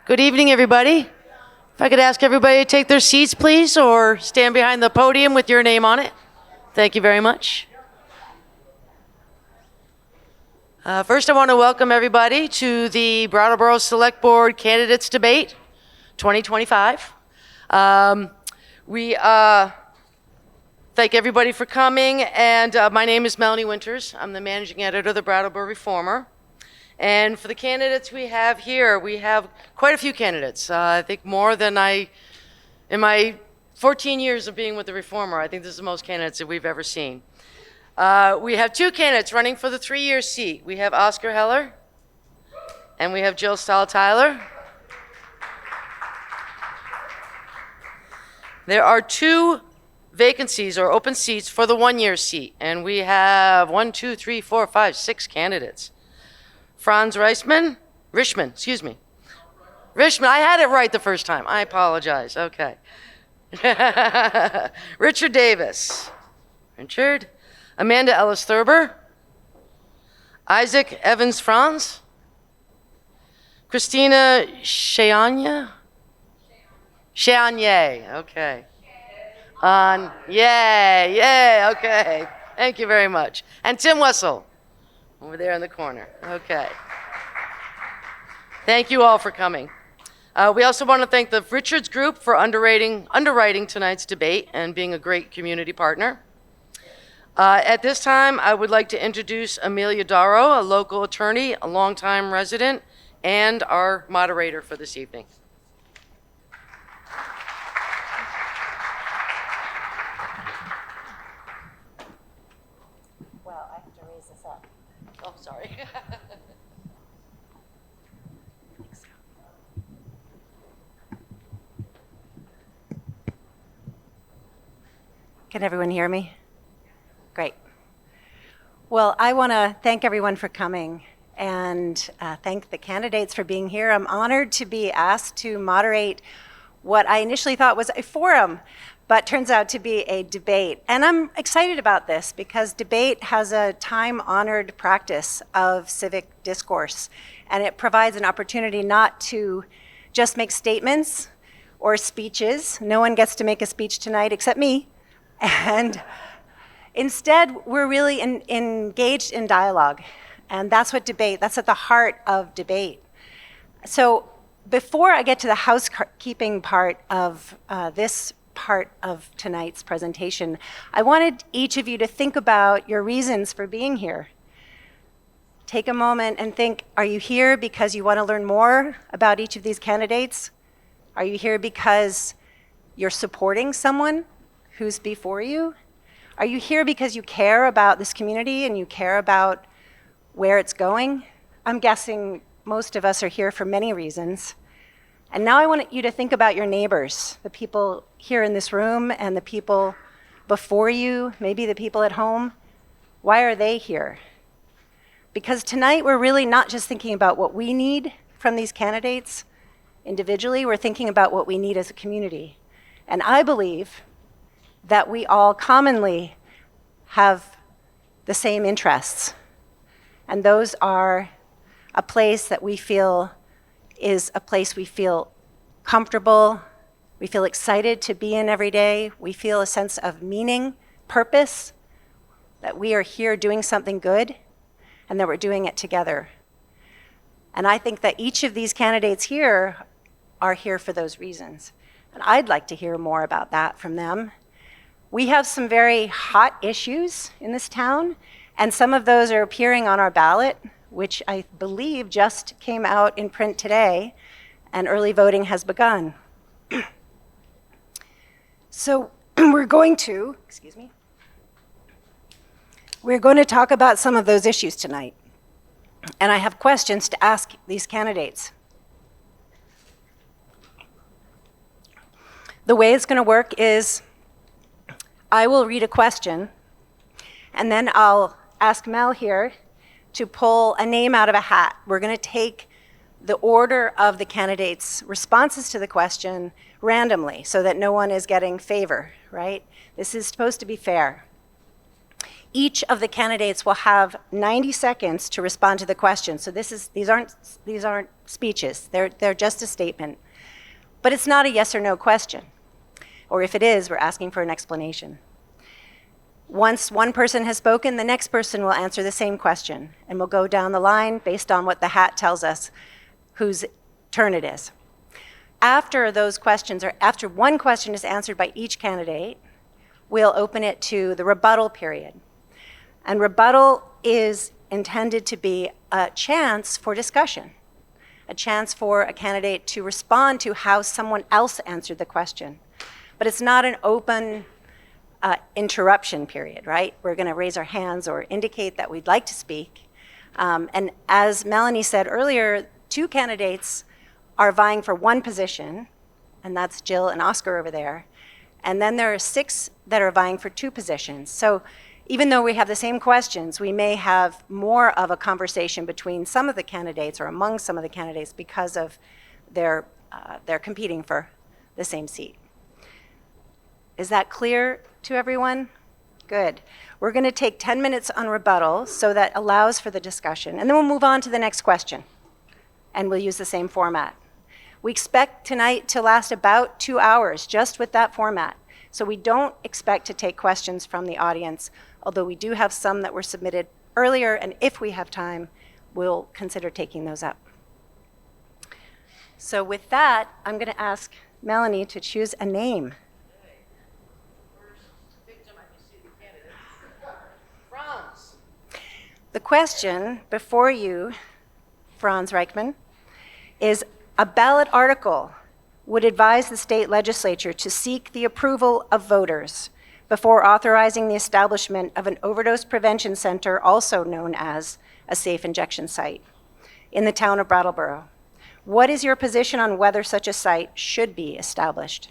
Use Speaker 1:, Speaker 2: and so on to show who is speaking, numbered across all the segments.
Speaker 1: Good evening, everybody. If I could ask everybody to take their seats, please, or stand behind the podium with your name on it. Thank you very much. First, I want to welcome everybody to the Brattleboro Selectboard Candidates Debate 2025. We thank everybody for coming, and my name is Melanie Winters. I'm the managing editor of the Brattleboro Reformer. And for the candidates we have here, we have quite a few candidates. I think more than in my 14 years of being with the Reformer, I think this is the most candidates that we've ever seen. We have two candidates running for the 3-year seat. We have Oscar Heller, and we have Jill Stahl-Tyler. There are 2 vacancies or open seats for the 1-year seat, and we have 6 candidates. Franz Reichsman, Richmond, I had it right the first time. I apologize. Okay. Richard Davis. Richard. Amanda Ellis-Thurber. Isaac Evans-Frantz. Cristina Shay-Onye. Shay-Onye. Okay. Yay, okay. Thank you very much. And Tim Wessel. Over there in the corner. Okay. Thank you all for coming. We also want to thank the Richards Group for underwriting tonight's debate and being a great community partner. At this time, I would like to introduce Amelia Darrow, a local attorney, a longtime resident, and our moderator for this evening.
Speaker 2: Well, I have to raise this up.
Speaker 1: Oh, sorry.
Speaker 2: Can everyone hear me? Great. Well, I want to thank everyone for coming and thank the candidates for being here. I'm honored to be asked to moderate what I initially thought was a forum, but turns out to be a debate. And I'm excited about this because debate has a time-honored practice of civic discourse, and it provides an opportunity not to just make statements or speeches. No one gets to make a speech tonight except me. And instead, we're really engaged in dialogue. And that's at the heart of debate. So before I get to the housekeeping part of this part of tonight's presentation, I wanted each of you to think about your reasons for being here. Take a moment and think, are you here because you want to learn more about each of these candidates? Are you here because you're supporting someone who's before you? Are you here because you care about this community and you care about where it's going? I'm guessing most of us are here for many reasons. And now I want you to think about your neighbors, the people here in this room and the people before you, maybe the people at home. Why are they here? Because tonight we're really not just thinking about what we need from these candidates individually, we're thinking about what we need as a community. And I believe that we all commonly have the same interests. And those are a place that we feel is a place we feel comfortable, we feel excited to be in every day, we feel a sense of meaning, purpose, that we are here doing something good, and that we're doing it together. And I think that each of these candidates here are here for those reasons. And I'd like to hear more about that from them. We have some very hot issues in this town, and some of those are appearing on our ballot, which I believe just came out in print today, and early voting has begun. So we're going to talk about some of those issues tonight. And I have questions to ask these candidates. The way it's going to work is I will read a question, and then I'll ask Mel here to pull a name out of a hat. We're going to take the order of the candidates' responses to the question randomly so that no one is getting favor, right? This is supposed to be fair. Each of the candidates will have 90 seconds to respond to the question. So these aren't speeches. They're just a statement. But it's not a yes or no question. Or if it is, we're asking for an explanation. Once one person has spoken, the next person will answer the same question, and we'll go down the line based on what the hat tells us whose turn it is. After those questions, or after one question is answered by each candidate, we'll open it to the rebuttal period. And rebuttal is intended to be a chance for discussion, a chance for a candidate to respond to how someone else answered the question. But it's not an open interruption period, right? We're going to raise our hands or indicate that we'd like to speak. And as Melanie said earlier, 2 candidates are vying for one position, and that's Jill and Oscar over there. And then there are 6 that are vying for 2 positions. So even though we have the same questions, we may have more of a conversation between some of the candidates or among some of the candidates because of they're competing for the same seat. Is that clear to everyone? Good. We're going to take 10 minutes on rebuttal, so that allows for the discussion. And then we'll move on to the next question, and we'll use the same format. We expect tonight to last about 2 hours, just with that format. So we don't expect to take questions from the audience, although we do have some that were submitted earlier, and if we have time, we'll consider taking those up. So with that, I'm going to ask Melanie to choose a name.
Speaker 1: Franz.
Speaker 2: The question before you, Franz Reichman, is a ballot article would advise the state legislature to seek the approval of voters before authorizing the establishment of an overdose prevention center, also known as a safe injection site, in the town of Brattleboro. What is your position on whether such a site should be established?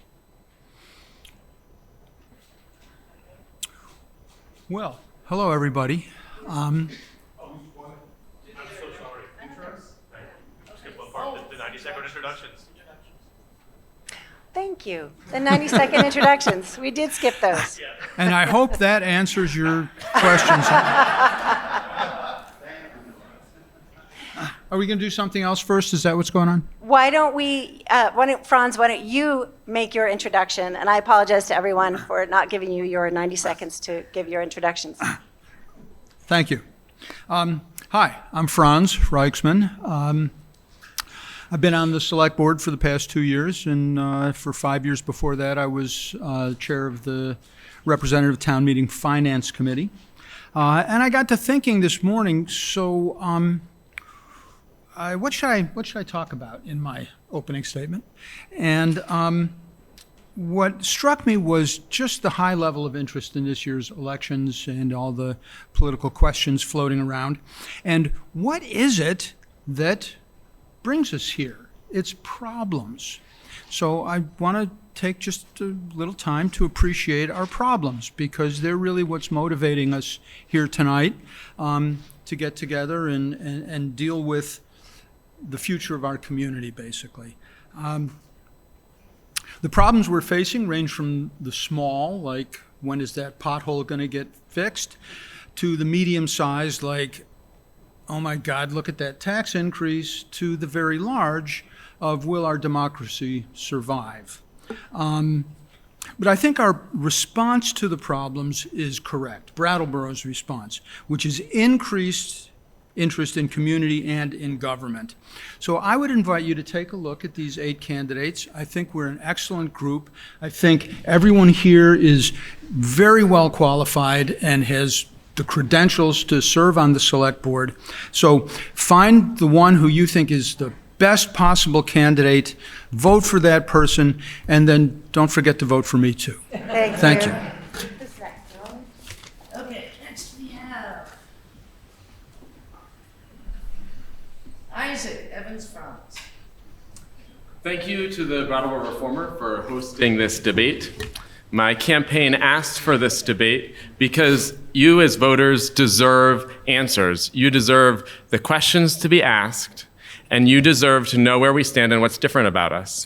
Speaker 3: Well, hello, everybody.
Speaker 4: I'm so sorry. Intros? Skip one part, the 90-second introductions.
Speaker 2: Thank you. The 90-second introductions. We did skip those.
Speaker 3: And I hope that answers your questions. Are we going to do something else first? Is that what's going on?
Speaker 2: Why don't Franz, why don't you make your introduction? And I apologize to everyone for not giving you your 90 seconds to give your introductions.
Speaker 3: Thank you. Hi, I'm Franz Reichsman. I've been on the Selectboard for the past 2 years, and for 5 years before that, I was chair of the Representative Town Meeting Finance Committee. And I got to thinking this morning, so what should I talk about in my opening statement? And what struck me was just the high level of interest in this year's elections and all the political questions floating around. And what is it that brings us here? It's problems. So I want to take just a little time to appreciate our problems, because they're really what's motivating us here tonight to get together and deal with the future of our community, basically. The problems we're facing range from the small, like when is that pothole going to get fixed, to the medium-sized, like, oh my God, look at that tax increase, to the very large of will our democracy survive? But I think our response to the problems is correct. Brattleboro's response, which is increased interest in community and in government. So I would invite you to take a look at these 8 candidates. I think we're an excellent group. I think everyone here is very well qualified and has the credentials to serve on the Select Board. So find the one who you think is the best possible candidate, vote for that person, and then don't forget to vote for me too. Thank you.
Speaker 1: Okay, next we have Isaac Evans-Frantz.
Speaker 4: Thank you to the Brattleboro Reformer for hosting this debate. My campaign asked for this debate because you as voters deserve answers. You deserve the questions to be asked, and you deserve to know where we stand and what's different about us.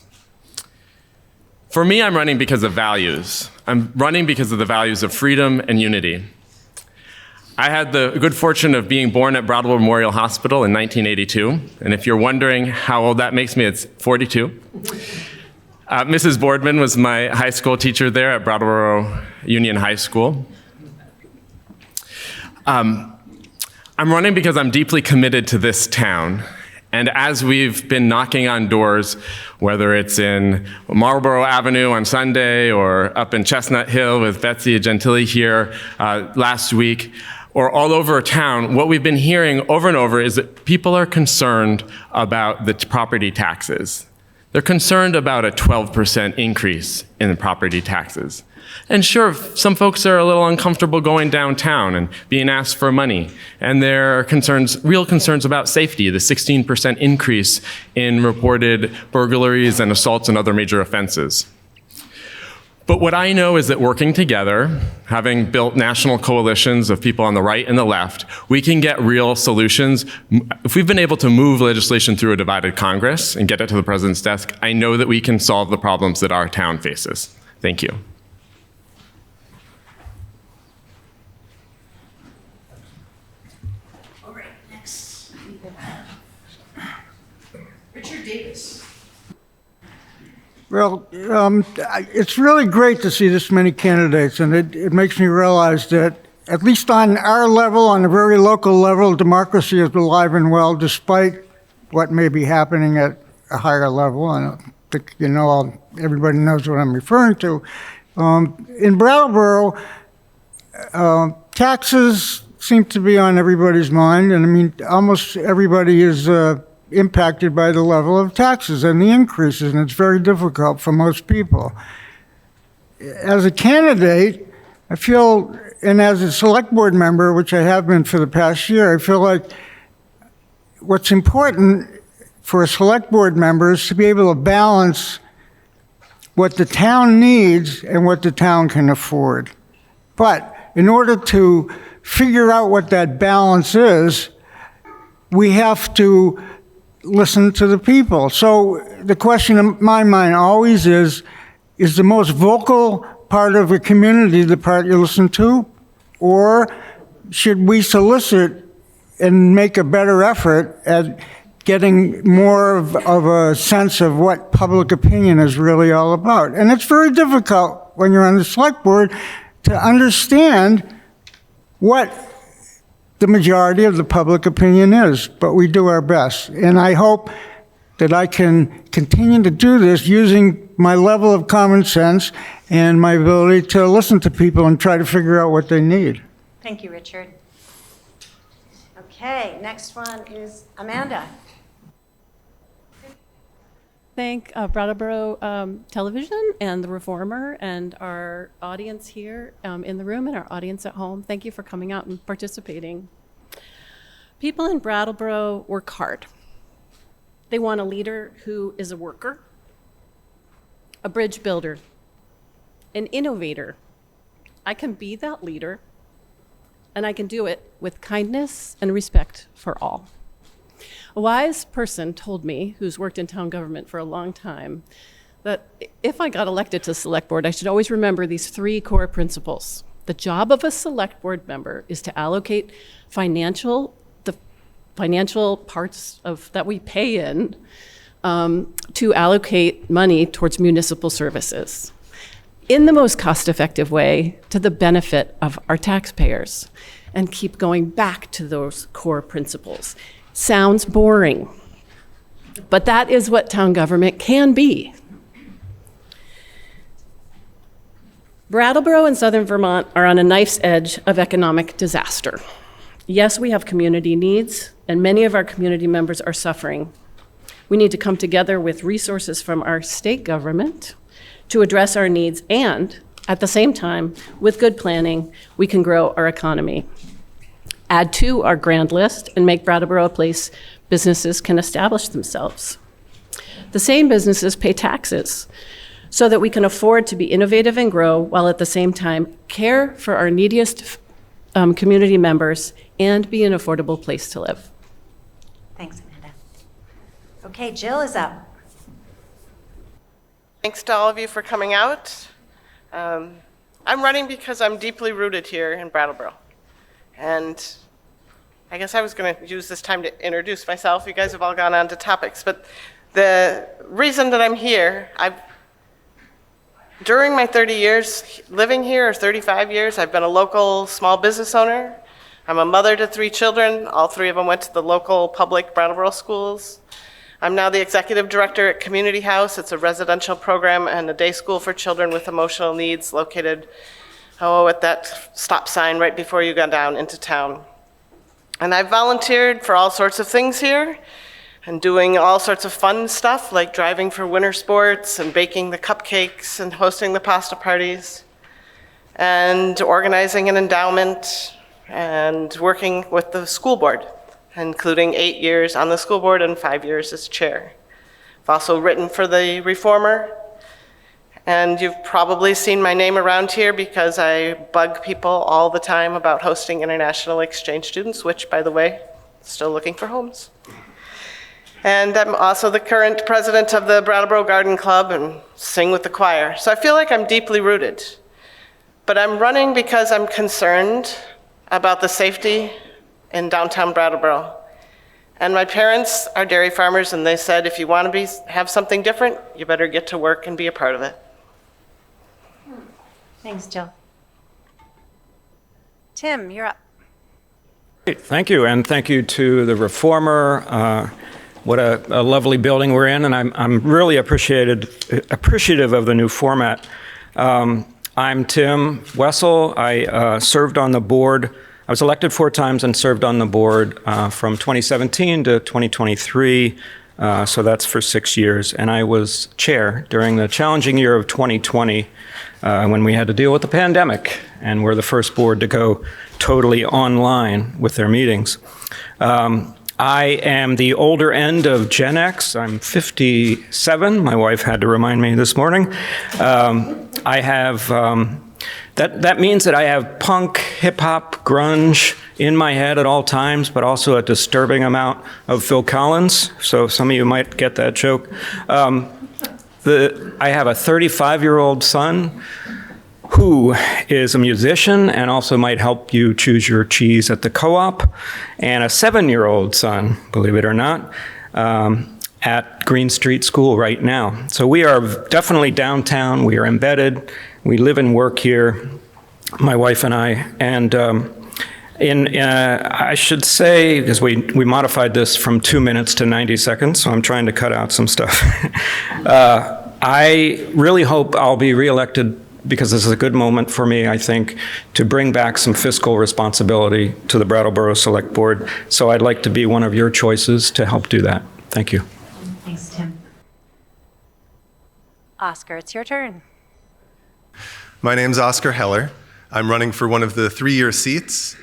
Speaker 4: For me, I'm running because of values. I'm running because of the values of freedom and unity. I had the good fortune of being born at Brattleboro Memorial Hospital in 1982. And if you're wondering how old that makes me, it's 42. Mrs. Boardman was my high school teacher there at Brattleboro Union High School. I'm running because I'm deeply committed to this town. And as we've been knocking on doors, whether it's in Marlborough Avenue on Sunday or up in Chestnut Hill with Betsy Gentile here last week, or all over town, what we've been hearing over and over is that people are concerned about the property taxes. They're concerned about a 12% increase in the property taxes. And sure, some folks are a little uncomfortable going downtown and being asked for money. And there are concerns, real concerns about safety, the 16% increase in reported burglaries and assaults and other major offenses. But what I know is that working together, having built national coalitions of people on the right and the left, we can get real solutions. If we've been able to move legislation through a divided Congress and get it to the president's desk, I know that we can solve the problems that our town faces. Thank you.
Speaker 1: All right, next we have Richard Davis.
Speaker 5: Well, it's really great to see this many candidates, and it makes me realize that, at least on our level, on a very local level, democracy is alive and well, despite what may be happening at a higher level. And I think everybody knows what I'm referring to. In Brattleboro, taxes seem to be on everybody's mind, and I mean, almost everybody is impacted by the level of taxes and the increases, and it's very difficult for most people. As a candidate, I feel, and as a select board member, which I have been for the past year, I feel like what's important for a select board member is to be able to balance what the town needs and what the town can afford. But in order to figure out what that balance is, we have to listen to the people. So the question in my mind always is the most vocal part of a community the part you listen to? Or should we solicit and make a better effort at getting more of a sense of what public opinion is really all about? And it's very difficult when you're on the select board to understand what the majority of the public opinion is, but we do our best. And I hope that I can continue to do this using my level of common sense and my ability to listen to people and try to figure out what they need.
Speaker 2: Thank you, Richard. Okay, next one is Amanda.
Speaker 6: Thank Brattleboro Television and the Reformer and our audience here in the room and our audience at home. Thank you for coming out and participating. People in Brattleboro work hard. They want a leader who is a worker, a bridge builder, an innovator. I can be that leader, and I can do it with kindness and respect for all. A wise person told me, who's worked in town government for a long time, that if I got elected to select board, I should always remember these three core principles. The job of a select board member is to allocate the financial parts of that we pay in to allocate money towards municipal services in the most cost-effective way to the benefit of our taxpayers, and keep going back to those core principles. Sounds boring, but that is what town government can be. Brattleboro and Southern Vermont are on a knife's edge of economic disaster. Yes, we have community needs, and many of our community members are suffering. We need to come together with resources from our state government to address our needs, and at the same time, with good planning, we can grow our economy. Add to our grand list and make Brattleboro a place businesses can establish themselves. The same businesses pay taxes so that we can afford to be innovative and grow, while at the same time care for our neediest community members and be an affordable place to live.
Speaker 2: Thanks, Amanda. Okay, Jill is up.
Speaker 7: Thanks to all of you for coming out. I'm running because I'm deeply rooted here in Brattleboro. And I guess I was going to use this time to introduce myself. You guys have all gone on to topics, but the reason that I'm here, during my 30 years living here, or 35 years, I've been a local small business owner. I'm a mother to 3 children. All 3 of them went to the local public Brattleboro schools. I'm now the executive director at Community House. It's a residential program and a day school for children with emotional needs located, at that stop sign right before you go down into town. And I've volunteered for all sorts of things here and doing all sorts of fun stuff like driving for winter sports and baking the cupcakes and hosting the pasta parties and organizing an endowment and working with the school board, including 8 years on the school board and 5 years as chair. I've also written for the Reformer, and you've probably seen my name around here because I bug people all the time about hosting international exchange students, which, by the way, still looking for homes. And I'm also the current president of the Brattleboro Garden Club and sing with the choir. So I feel like I'm deeply rooted. But I'm running because I'm concerned about the safety in downtown Brattleboro. And my parents are dairy farmers, and they said, if you want to have something different, you better get to work and be a part of it.
Speaker 2: Thanks, Jill. Tim, you're up.
Speaker 8: Great, thank you, and thank you to the Reformer. What a lovely building we're in, and I'm really appreciative of the new format. I'm Tim Wessel. I served on the board. I was elected 4 times and served on the board from 2017 to 2023, so that's for 6 years. And I was chair during the challenging year of 2020 when we had to deal with the pandemic, and we're the first board to go totally online with their meetings. I am the older end of Gen X. I'm 57. My wife had to remind me this morning. I have, that means that I have punk, hip hop, grunge in my head at all times, but also a disturbing amount of Phil Collins. So some of you might get that joke. I have a 35-year-old son who is a musician and also might help you choose your cheese at the co-op, and a 7-year-old son, believe it or not, at Green Street School right now. So we are definitely downtown. We are embedded. We live and work here, my wife and I. And I should say, because we modified this from 2 minutes to 90 seconds, so I'm trying to cut out some stuff. I really hope I'll be reelected because this is a good moment for me, I think, to bring back some fiscal responsibility to the Brattleboro Select Board. So I'd like to be one of your choices to help do that. Thank you.
Speaker 2: Thanks, Tim. Oscar, it's your turn.
Speaker 9: My name's Oscar Heller. I'm running for one of the 3-year seats.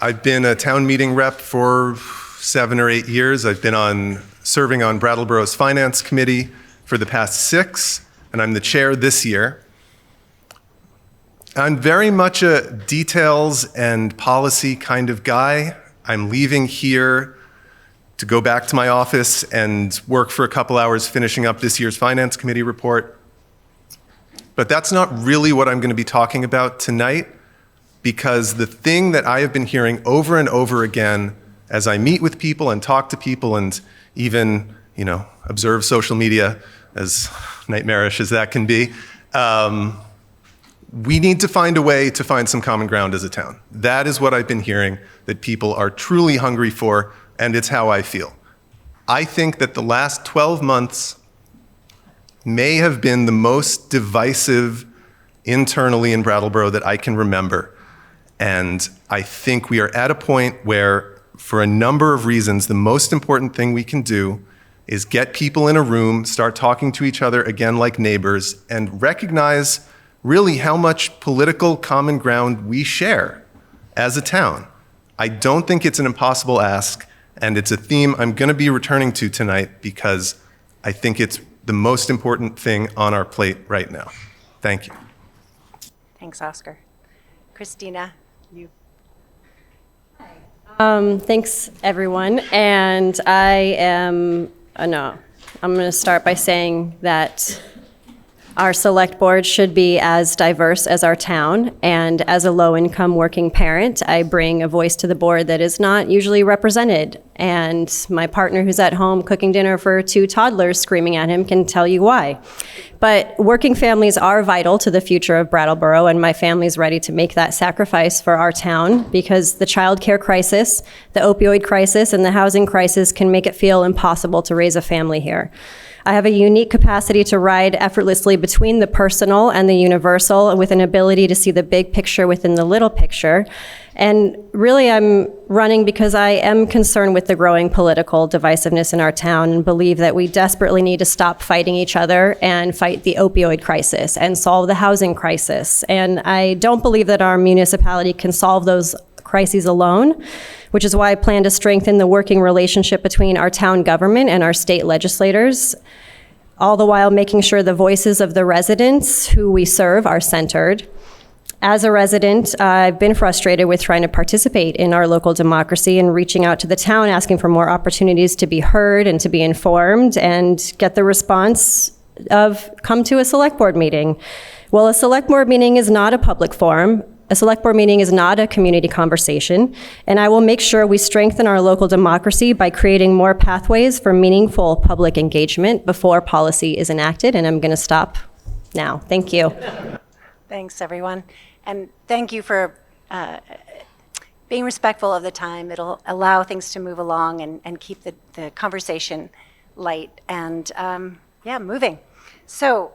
Speaker 9: I've been a town meeting rep for 7 or 8 years. I've been serving on Brattleboro's Finance Committee for the past 6, and I'm the chair this year. I'm very much a details and policy kind of guy. I'm leaving here to go back to my office and work for a couple hours finishing up this year's Finance Committee report. But that's not really what I'm going to be talking about tonight, because the thing that I have been hearing over and over again as I meet with people and talk to people and even, observe social media, as nightmarish as that can be, we need to find a way to find some common ground as a town. That is what I've been hearing that people are truly hungry for, and it's how I feel. I think that the last 12 months may have been the most divisive internally in Brattleboro that I can remember. And I think we are at a point where, for a number of reasons, the most important thing we can do is get people in a room, start talking to each other again like neighbors, and recognize really how much political common ground we share as a town. I don't think it's an impossible ask, and it's a theme I'm going to be returning to tonight because I think it's the most important thing on our plate right now. Thank you.
Speaker 2: Thanks, Oscar. Cristina, you.
Speaker 10: Thanks, everyone. And I'm going to start by saying that Our select board should be as diverse as our town, and as a low-income working parent, I bring a voice to the board that is not usually represented. And my partner who's at home cooking dinner for 2 toddlers screaming at him can tell you why. But working families are vital to the future of Brattleboro, and my family's ready to make that sacrifice for our town because the child care crisis, the opioid crisis, and the housing crisis can make it feel impossible to raise a family here. I have a unique capacity to ride effortlessly between the personal and the universal with an ability to see the big picture within the little picture. And really, I'm running because I am concerned with the growing political divisiveness in our town and believe that we desperately need to stop fighting each other and fight the opioid crisis and solve the housing crisis. And I don't believe that our municipality can solve those crises alone, which is why I plan to strengthen the working relationship between our town government and our state legislators, all the while making sure the voices of the residents who we serve are centered. As a resident, I've been frustrated with trying to participate in our local democracy and reaching out to the town, asking for more opportunities to be heard and to be informed and get the response of come to a select board meeting. Well, a select board meeting is not a public forum. A select board meeting is not a community conversation, and I will make sure we strengthen our local democracy by creating more pathways for meaningful public engagement before policy is enacted, and I'm going to stop now. Thank you.
Speaker 2: Thanks, everyone. And thank you for being respectful of the time. It'll allow things to move along and keep the conversation light and, moving. So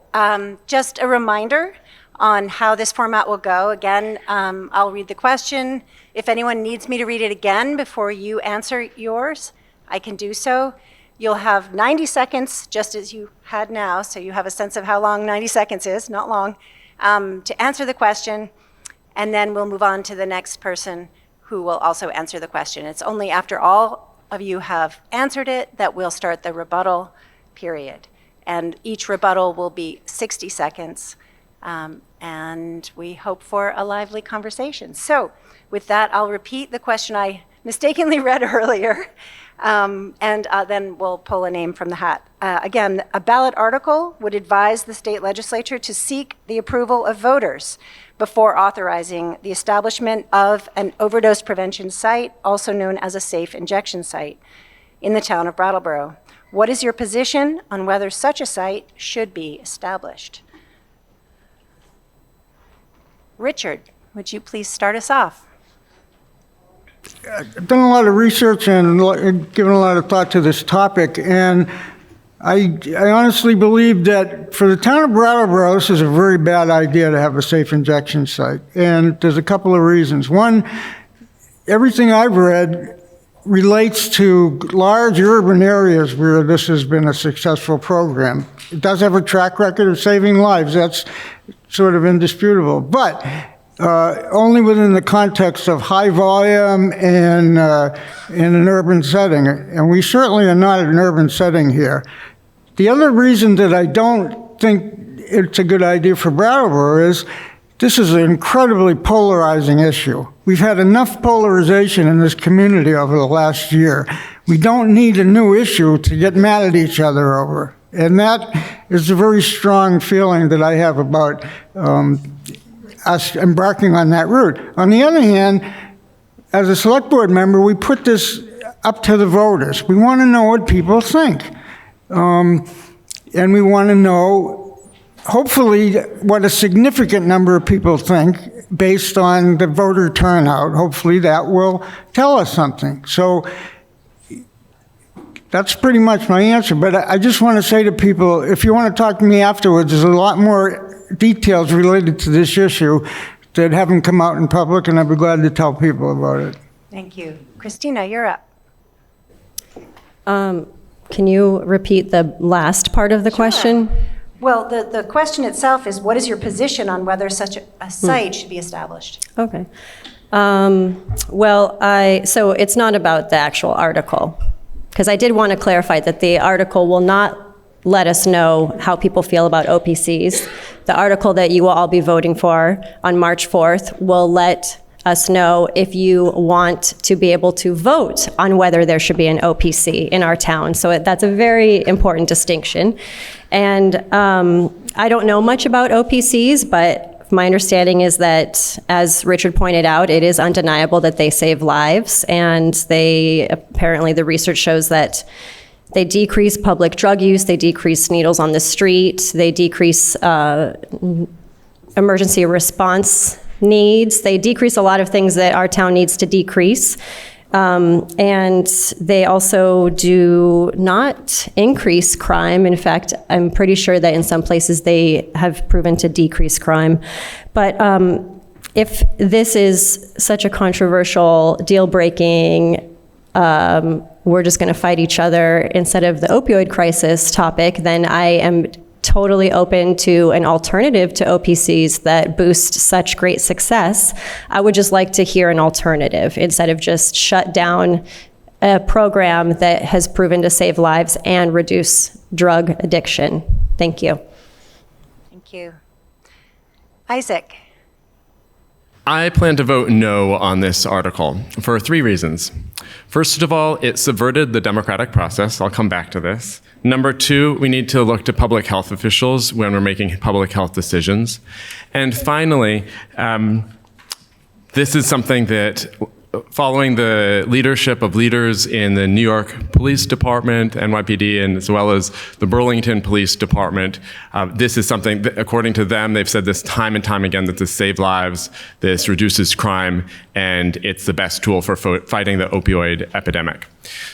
Speaker 2: just a reminder on how this format will go. Again, I'll read the question. If anyone needs me to read it again before you answer yours, I can do so. You'll have 90 seconds, just as you had now, so you have a sense of how long 90 seconds is, not long, to answer the question, and then we'll move on to the next person who will also answer the question. It's only after all of you have answered it that we'll start the rebuttal period. And each rebuttal will be 60 seconds. And we hope for a lively conversation. So with that, I'll repeat the question I mistakenly read earlier, and then we'll pull a name from the hat. Again, a ballot article would advise the state legislature to seek the approval of voters before authorizing the establishment of an overdose prevention site, also known as a safe injection site, in the town of Brattleboro. What is your position on whether such a site should be established? Richard, would you please start us off?
Speaker 5: I've done a lot of research and given a lot of thought to this topic, and I honestly believe that for the town of Brattleboro, this is a very bad idea to have a safe injection site, and there's a couple of reasons. One, everything I've read relates to large urban areas where this has been a successful program. It does have a track record of saving lives. That's sort of indisputable, but only within the context of high volume and in an urban setting. And we certainly are not in an urban setting here. The other reason that I don't think it's a good idea for Brattleboro is this is an incredibly polarizing issue. We've had enough polarization in this community over the last year. We don't need a new issue to get mad at each other over. And that is a very strong feeling that I have about us embarking on that route. On the other hand, as a select board member, we put this up to the voters. We want to know what people think. And we want to know, hopefully, what a significant number of people think based on the voter turnout. Hopefully that will tell us something. So that's pretty much my answer. But I just want to say to people, if you want to talk to me afterwards, there's a lot more details related to this issue that haven't come out in public, and I'd be glad to tell people about it.
Speaker 2: Thank you. Cristina, you're up.
Speaker 10: Can you repeat the last part of the question?
Speaker 2: Well, the question itself is, what is your position on whether such a site should be established?
Speaker 10: Okay. So it's not about the actual article, because I did want to clarify that the article will not let us know how people feel about OPCs. The article that you will all be voting for on March 4th will let us know if you want to be able to vote on whether there should be an OPC in our town. So that's a very important distinction. And I don't know much about OPCs, but my understanding is that, as Richard pointed out, it is undeniable that they save lives, and apparently the research shows that they decrease public drug use, they decrease needles on the street, they decrease emergency response needs, they decrease a lot of things that our town needs to decrease. And they also do not increase crime. In fact, I'm pretty sure that in some places they have proven to decrease crime. But if this is such a controversial, deal-breaking, we're just going to fight each other instead of the opioid crisis topic, then I am totally open to an alternative to OPCs that boost such great success. I would just like to hear an alternative instead of just shut down a program that has proven to save lives and reduce drug addiction. Thank you.
Speaker 2: Thank you. Isaac.
Speaker 4: I plan to vote no on this article for 3 reasons. First of all, it subverted the democratic process. I'll come back to this. Number 2, we need to look to public health officials when we're making public health decisions. And finally, this is something that, following the leadership of leaders in the New York Police Department, NYPD, and as well as the Burlington Police Department, this is something that, according to them, they've said this time and time again, that this saves lives, this reduces crime, and it's the best tool for fighting the opioid epidemic.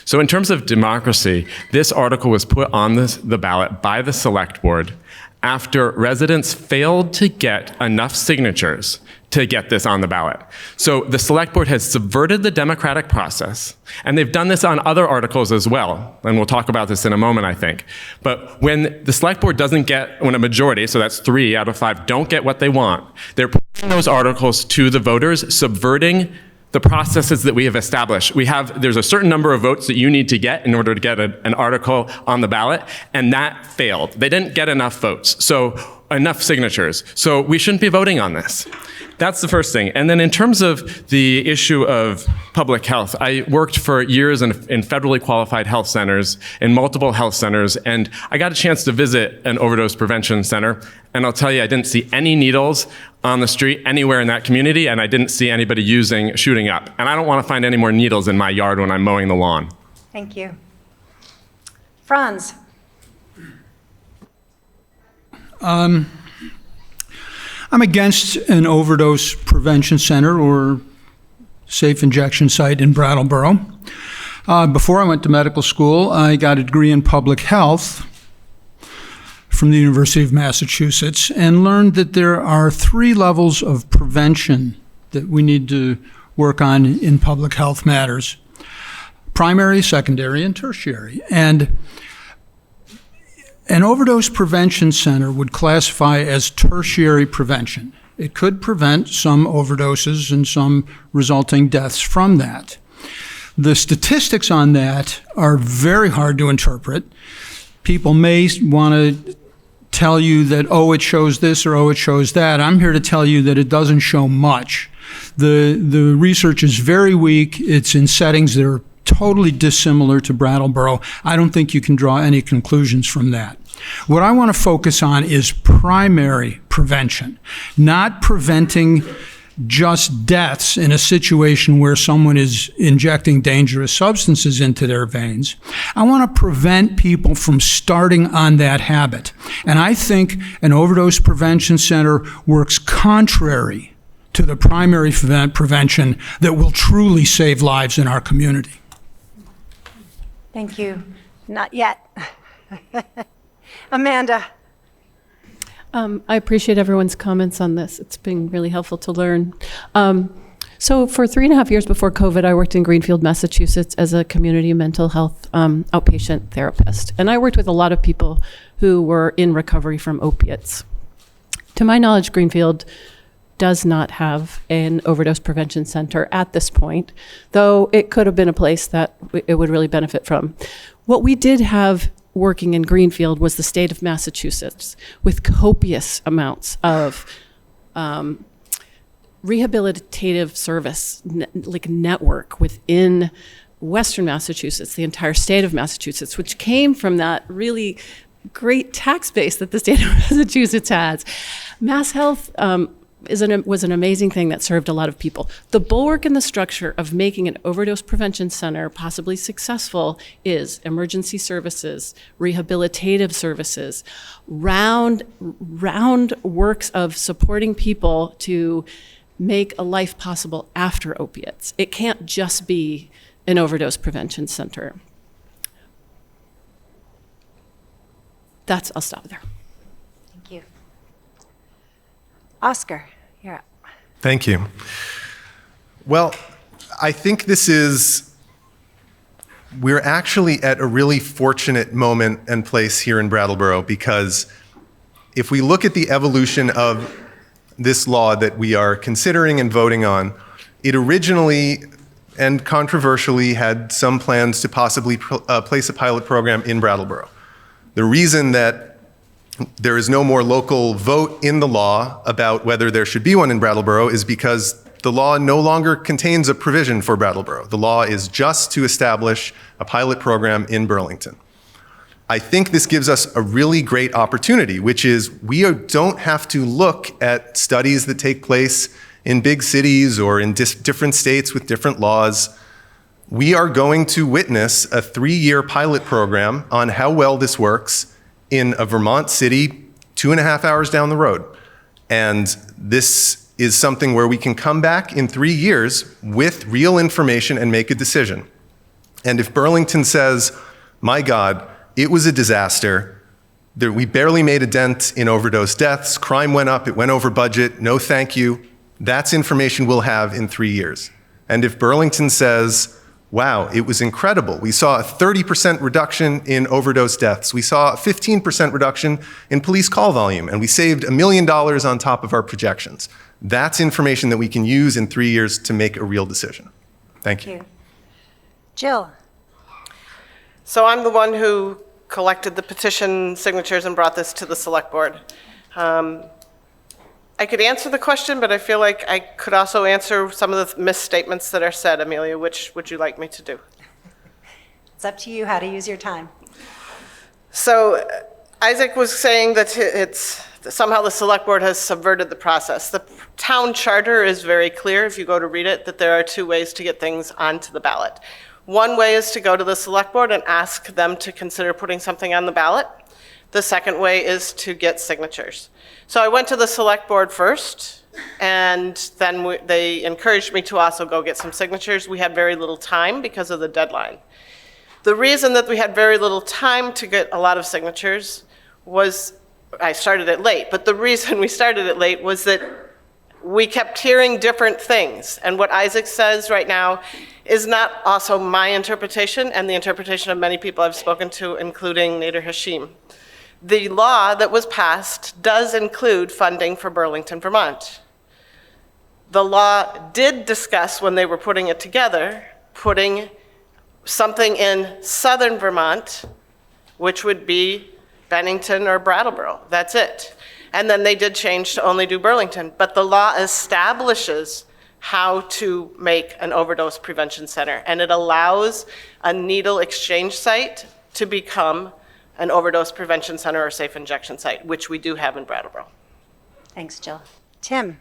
Speaker 4: So in terms of democracy, this article was put on the ballot by the Selectboard after residents failed to get enough signatures to get this on the ballot. So the Selectboard has subverted the democratic process, and they've done this on other articles as well, and we'll talk about this in a moment, I think. But when the Selectboard doesn't get, when a majority, so that's 3 out of 5, don't get what they want, they're putting those articles to the voters, subverting the processes that we have established. There's a certain number of votes that you need to get in order to get an article on the ballot, and that failed. They didn't get enough votes, so enough signatures. So we shouldn't be voting on this. That's the first thing. And then in terms of the issue of public health, I worked for years in federally qualified health centers, in multiple health centers, and I got a chance to visit an overdose prevention center, and I'll tell you, I didn't see any needles on the street anywhere in that community, and I didn't see anybody shooting up. And I don't want to find any more needles in my yard when I'm mowing the lawn.
Speaker 2: Thank you. Franz.
Speaker 3: I'm against an overdose prevention center or safe injection site in Brattleboro. Before I went to medical school, I got a degree in public health from the University of Massachusetts and learned that there are 3 levels of prevention that we need to work on in public health matters: primary, secondary, and tertiary. And an overdose prevention center would classify as tertiary prevention. It could prevent some overdoses and some resulting deaths from that. The statistics on that are very hard to interpret. People may want to tell you that, oh, it shows this or oh, it shows that. I'm here to tell you that it doesn't show much. The research is very weak. It's in settings that are totally dissimilar to Brattleboro. I don't think you can draw any conclusions from that. What I want to focus on is primary prevention, not preventing just deaths in a situation where someone is injecting dangerous substances into their veins. I want to prevent people from starting on that habit. And I think an overdose prevention center works contrary to the primary prevention that will truly save lives in our community.
Speaker 2: Thank you. Not yet. Amanda.
Speaker 6: I appreciate everyone's comments on this. It's been really helpful to learn. So for 3.5 years before COVID, I worked in Greenfield, Massachusetts as a community mental health outpatient therapist. And I worked with a lot of people who were in recovery from opiates. To my knowledge, Greenfield does not have an overdose prevention center at this point, though it could have been a place that it would really benefit from. What we did have working in Greenfield was the state of Massachusetts, with copious amounts of rehabilitative service network within Western Massachusetts, the entire state of Massachusetts, which came from that really great tax base that the state of Massachusetts has. Mass Health was an amazing thing that served a lot of people. The bulwark and the structure of making an overdose prevention center possibly successful is emergency services, rehabilitative services, round works of supporting people to make a life possible after opiates. It can't just be an overdose prevention center. I'll stop there.
Speaker 2: Thank you. Oscar, you're up.
Speaker 9: Thank you. Well, I think we're actually at a really fortunate moment and place here in Brattleboro, because if we look at the evolution of this law that we are considering and voting on, it originally and controversially had some plans to possibly place a pilot program in Brattleboro. The reason that there is no more local vote in the law about whether there should be one in Brattleboro is because the law no longer contains a provision for Brattleboro. The law is just to establish a pilot program in Burlington. I think this gives us a really great opportunity, which is we don't have to look at studies that take place in big cities or in different states with different laws. We are going to witness a 3-year pilot program on how well this works in a Vermont city 2.5 hours down the road. And this is something where we can come back in 3 years with real information and make a decision. And if Burlington says, my God, it was a disaster, we barely made a dent in overdose deaths, crime went up, it went over budget, no thank you, that's information we'll have in 3 years. And if Burlington says, wow, it was incredible. We saw a 30% reduction in overdose deaths. We saw a 15% reduction in police call volume, and we saved $1 million on top of our projections. That's information that we can use in 3 years to make a real decision. Thank you.
Speaker 2: Jill.
Speaker 7: So I'm the one who collected the petition signatures and brought this to the select board. I could answer the question, but I feel like I could also answer some of the misstatements that are said. Amelia, which would you like me to do?
Speaker 2: It's up to you how to use your time.
Speaker 7: So Isaac was saying that somehow the select board has subverted the process. The town charter is very clear, if you go to read it, that there are 2 ways to get things onto the ballot. One way is to go to the select board and ask them to consider putting something on the ballot. The second way is to get signatures. So I went to the select board first, and then they encouraged me to also go get some signatures. We had very little time because of the deadline. The reason that we had very little time to get a lot of signatures was, I started it late, but the reason we started it late was that we kept hearing different things. And what Isaac says right now is not also my interpretation and the interpretation of many people I've spoken to, including Nader Hashim. The law that was passed does include funding for Burlington, Vermont. The law did discuss, when they were putting it together, putting something in southern Vermont, which would be Bennington or Brattleboro. That's it. And then they did change to only do Burlington. But the law establishes how to make an overdose prevention center, and it allows a needle exchange site to become an overdose prevention center or safe injection site, which we do have in Brattleboro.
Speaker 2: Thanks, Jill. Tim.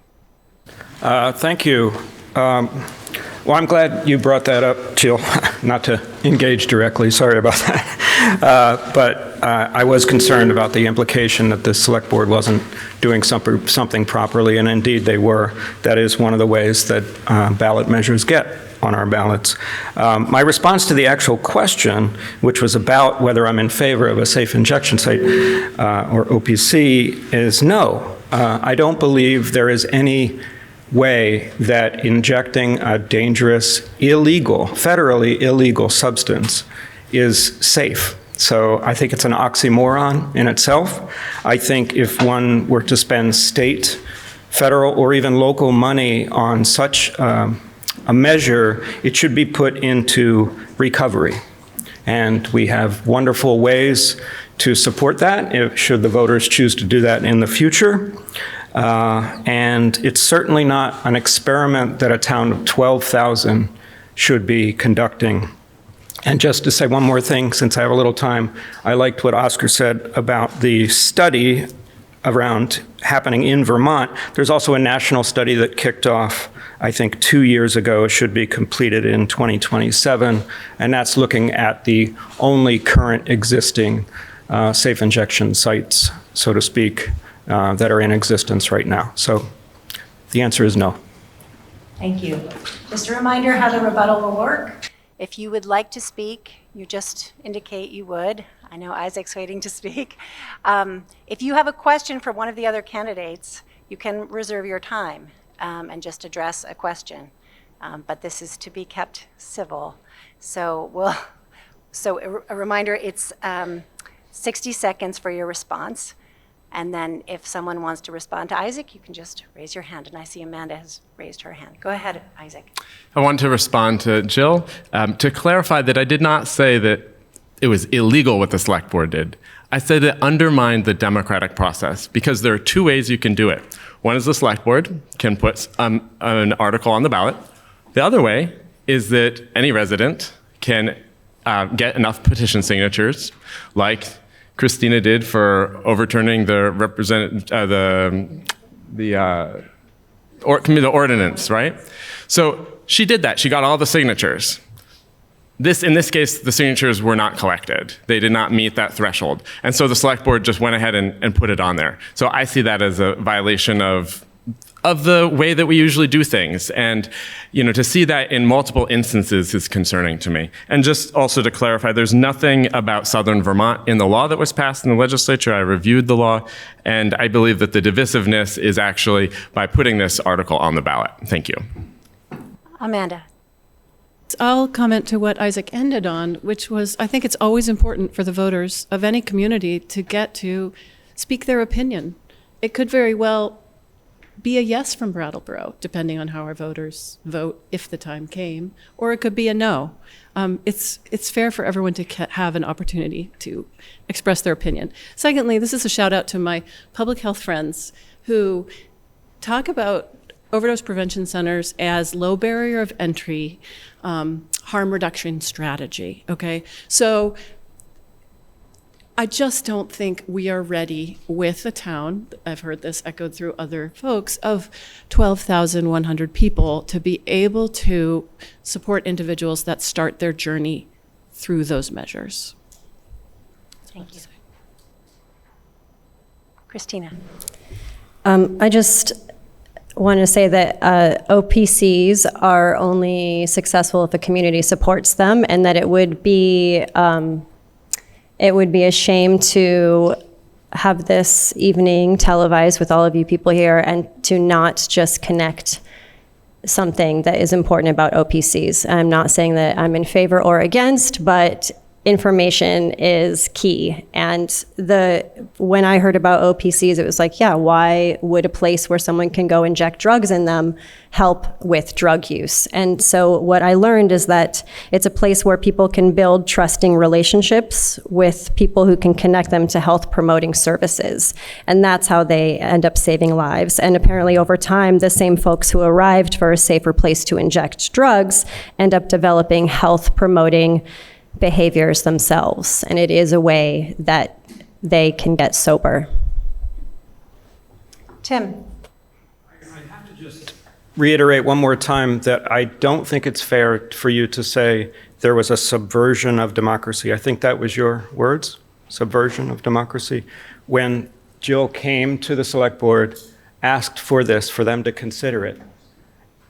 Speaker 8: Thank you. Well, I'm glad you brought that up, Jill. Not to engage directly, sorry about that. But I was concerned about the implication that the select board wasn't doing something properly, and indeed they were. That is one of the ways that ballot measures get on our ballots. My response to the actual question, which was about whether I'm in favor of a safe injection site or OPC, is no. I don't believe there is any way that injecting a dangerous, illegal, federally illegal substance is safe. So I think it's an oxymoron in itself. I think if one were to spend state, federal, or even local money on such a measure, it should be put into recovery. And we have wonderful ways to support that, should the voters choose to do that in the future. And it's certainly not an experiment that a town of 12,000 should be conducting. And just to say one more thing, since I have a little time, I liked what Oscar said about the study around happening in Vermont. There's also a national study that kicked off, I think, 2 years ago. It should be completed in 2027, and that's looking at the only current existing safe injection sites, so to speak, that are in existence right now. So the answer is no.
Speaker 2: Thank you. Just a reminder how the rebuttal will work. If you would like to speak, you just indicate you would. I know Isaac's waiting to speak. If you have a question for one of the other candidates, you can reserve your time and just address a question. But this is to be kept civil. So a reminder, it's 60 seconds for your response. And then if someone wants to respond to Isaac, you can just raise your hand. And I see Amanda has raised her hand. Go ahead, Isaac.
Speaker 4: I want to respond to Jill to clarify that I did not say that it was illegal what the select board did. I said it undermined the democratic process because there are two ways you can do it. One is the select board can put an article on the ballot. The other way is that any resident can get enough petition signatures, like Cristina did for overturning the ordinance, right? So she did that. She got all the signatures. In this case, the signatures were not collected. They did not meet that threshold. And so the select board just went ahead and put it on there. So I see that as a violation of the way that we usually do things. And, to see that in multiple instances is concerning to me. And just also to clarify, there's nothing about Southern Vermont in the law that was passed in the legislature. I reviewed the law, and I believe that the divisiveness is actually by putting this article on the ballot. Thank you.
Speaker 2: Amanda.
Speaker 6: I'll comment to what Isaac ended on, which was, I think it's always important for the voters of any community to get to speak their opinion. It could very well be a yes from Brattleboro, depending on how our voters vote if the time came, or it could be a no. It's fair for everyone to have an opportunity to express their opinion. Secondly, this is a shout out to my public health friends who talk about overdose prevention centers as low barrier of entry, harm reduction strategy, okay? So I just don't think we are ready with a town, I've heard this echoed through other folks, of 12,100 people to be able to support individuals that start their journey through those measures.
Speaker 2: Thank you. Cristina.
Speaker 10: I just want to say that OPCs are only successful if a community supports them, and that it would be a shame to have this evening televised with all of you people here and to not just connect something that is important about OPCs. I'm not saying that I'm in favor or against, but information is key. And when I heard about OPCs, it was like, yeah, why would a place where someone can go inject drugs in them help with drug use? And so what I learned is that it's a place where people can build trusting relationships with people who can connect them to health promoting services. And that's how they end up saving lives. And apparently over time, the same folks who arrived for a safer place to inject drugs end up developing health promoting behaviors themselves, and it is a way that they can get sober.
Speaker 2: Tim.
Speaker 8: I have to just reiterate one more time that I don't think it's fair for you to say there was a subversion of democracy. I think that was your words, subversion of democracy. When Jill came to the select board, asked for this, for them to consider it,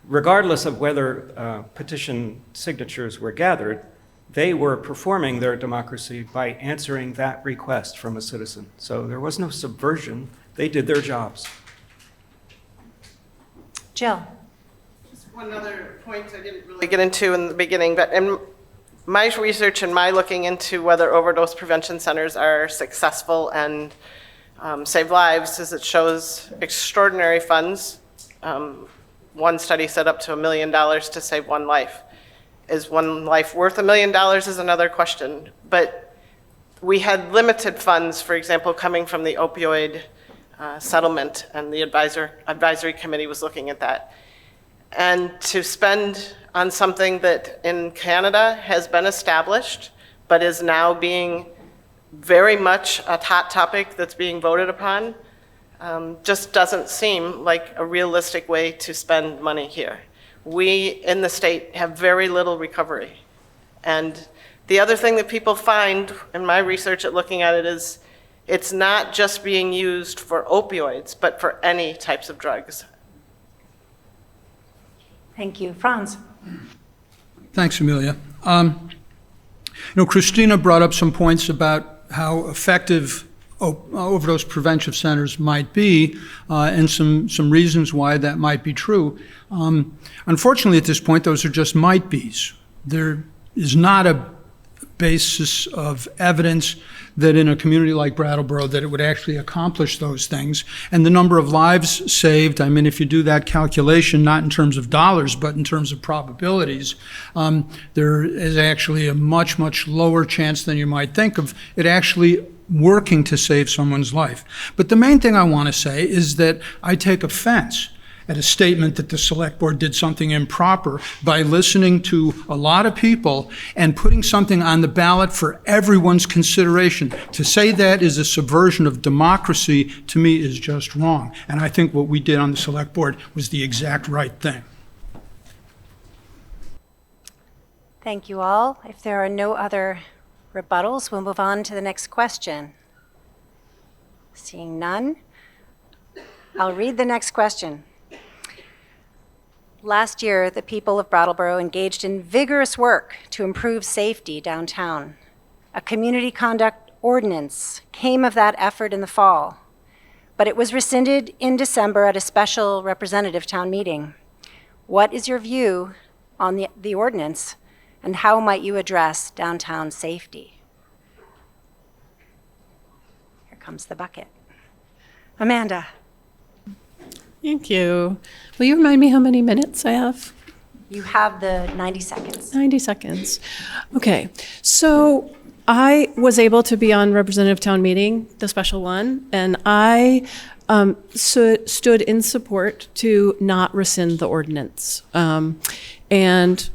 Speaker 8: regardless of whether petition signatures were gathered, they were performing their democracy by answering that request from a citizen. So there was no subversion. They did their jobs.
Speaker 2: Jill.
Speaker 7: Just one other point I didn't really get into in the beginning, but in my research and my looking into whether overdose prevention centers are successful and save lives is it shows extraordinary funds. One study said up to $1 million to save one life. Is one life worth $1 million is another question. But we had limited funds, for example, coming from the opioid settlement, and the advisory committee was looking at that. And to spend on something that in Canada has been established, but is now being very much a hot topic that's being voted upon, just doesn't seem like a realistic way to spend money here. We in the state have very little recovery. And the other thing that people find in my research at looking at it is it's not just being used for opioids, but for any types of drugs.
Speaker 2: Thank you. Franz?
Speaker 3: Thanks, Amelia. Cristina brought up some points about how effective overdose prevention centers might be, and some reasons why that might be true. Unfortunately, at this point, those are just might be's. There is not a basis of evidence that in a community like Brattleboro that it would actually accomplish those things. And the number of lives saved, I mean, if you do that calculation, not in terms of dollars, but in terms of probabilities, there is actually a much, much lower chance than you might think of it actually working to save someone's life. But the main thing I want to say is that I take offense at a statement that the Select Board did something improper by listening to a lot of people and putting something on the ballot for everyone's consideration. To say that is a subversion of democracy, to me, is just wrong. And I think what we did on the Select Board was the exact right thing.
Speaker 2: Thank you all. If there are no other rebuttals, we'll move on to the next question. Seeing none, I'll read the next question. Last year, the people of Brattleboro engaged in vigorous work to improve safety downtown. A community conduct ordinance came of that effort in the fall, but it was rescinded in December at a special representative town meeting. What is your view on the ordinance, and how might you address downtown safety? Here comes the bucket. Amanda.
Speaker 6: Thank you. Will you remind me how many minutes I have?
Speaker 2: You have the 90 seconds.
Speaker 6: 90 seconds. Okay. So I was able to be on Representative Town Meeting, the special one, and I stood in support to not rescind the ordinance. And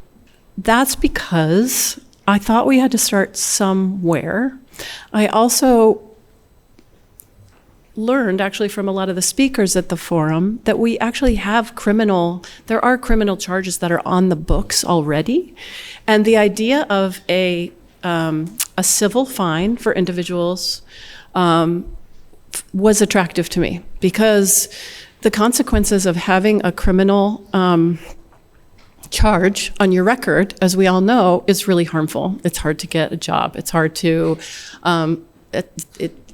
Speaker 6: that's because I thought we had to start somewhere. I also learned actually from a lot of the speakers at the forum that we actually have there are criminal charges that are on the books already. And the idea of a civil fine for individuals was attractive to me, because the consequences of having a criminal charge on your record, as we all know, is really harmful. It's hard to get a job. It's hard to,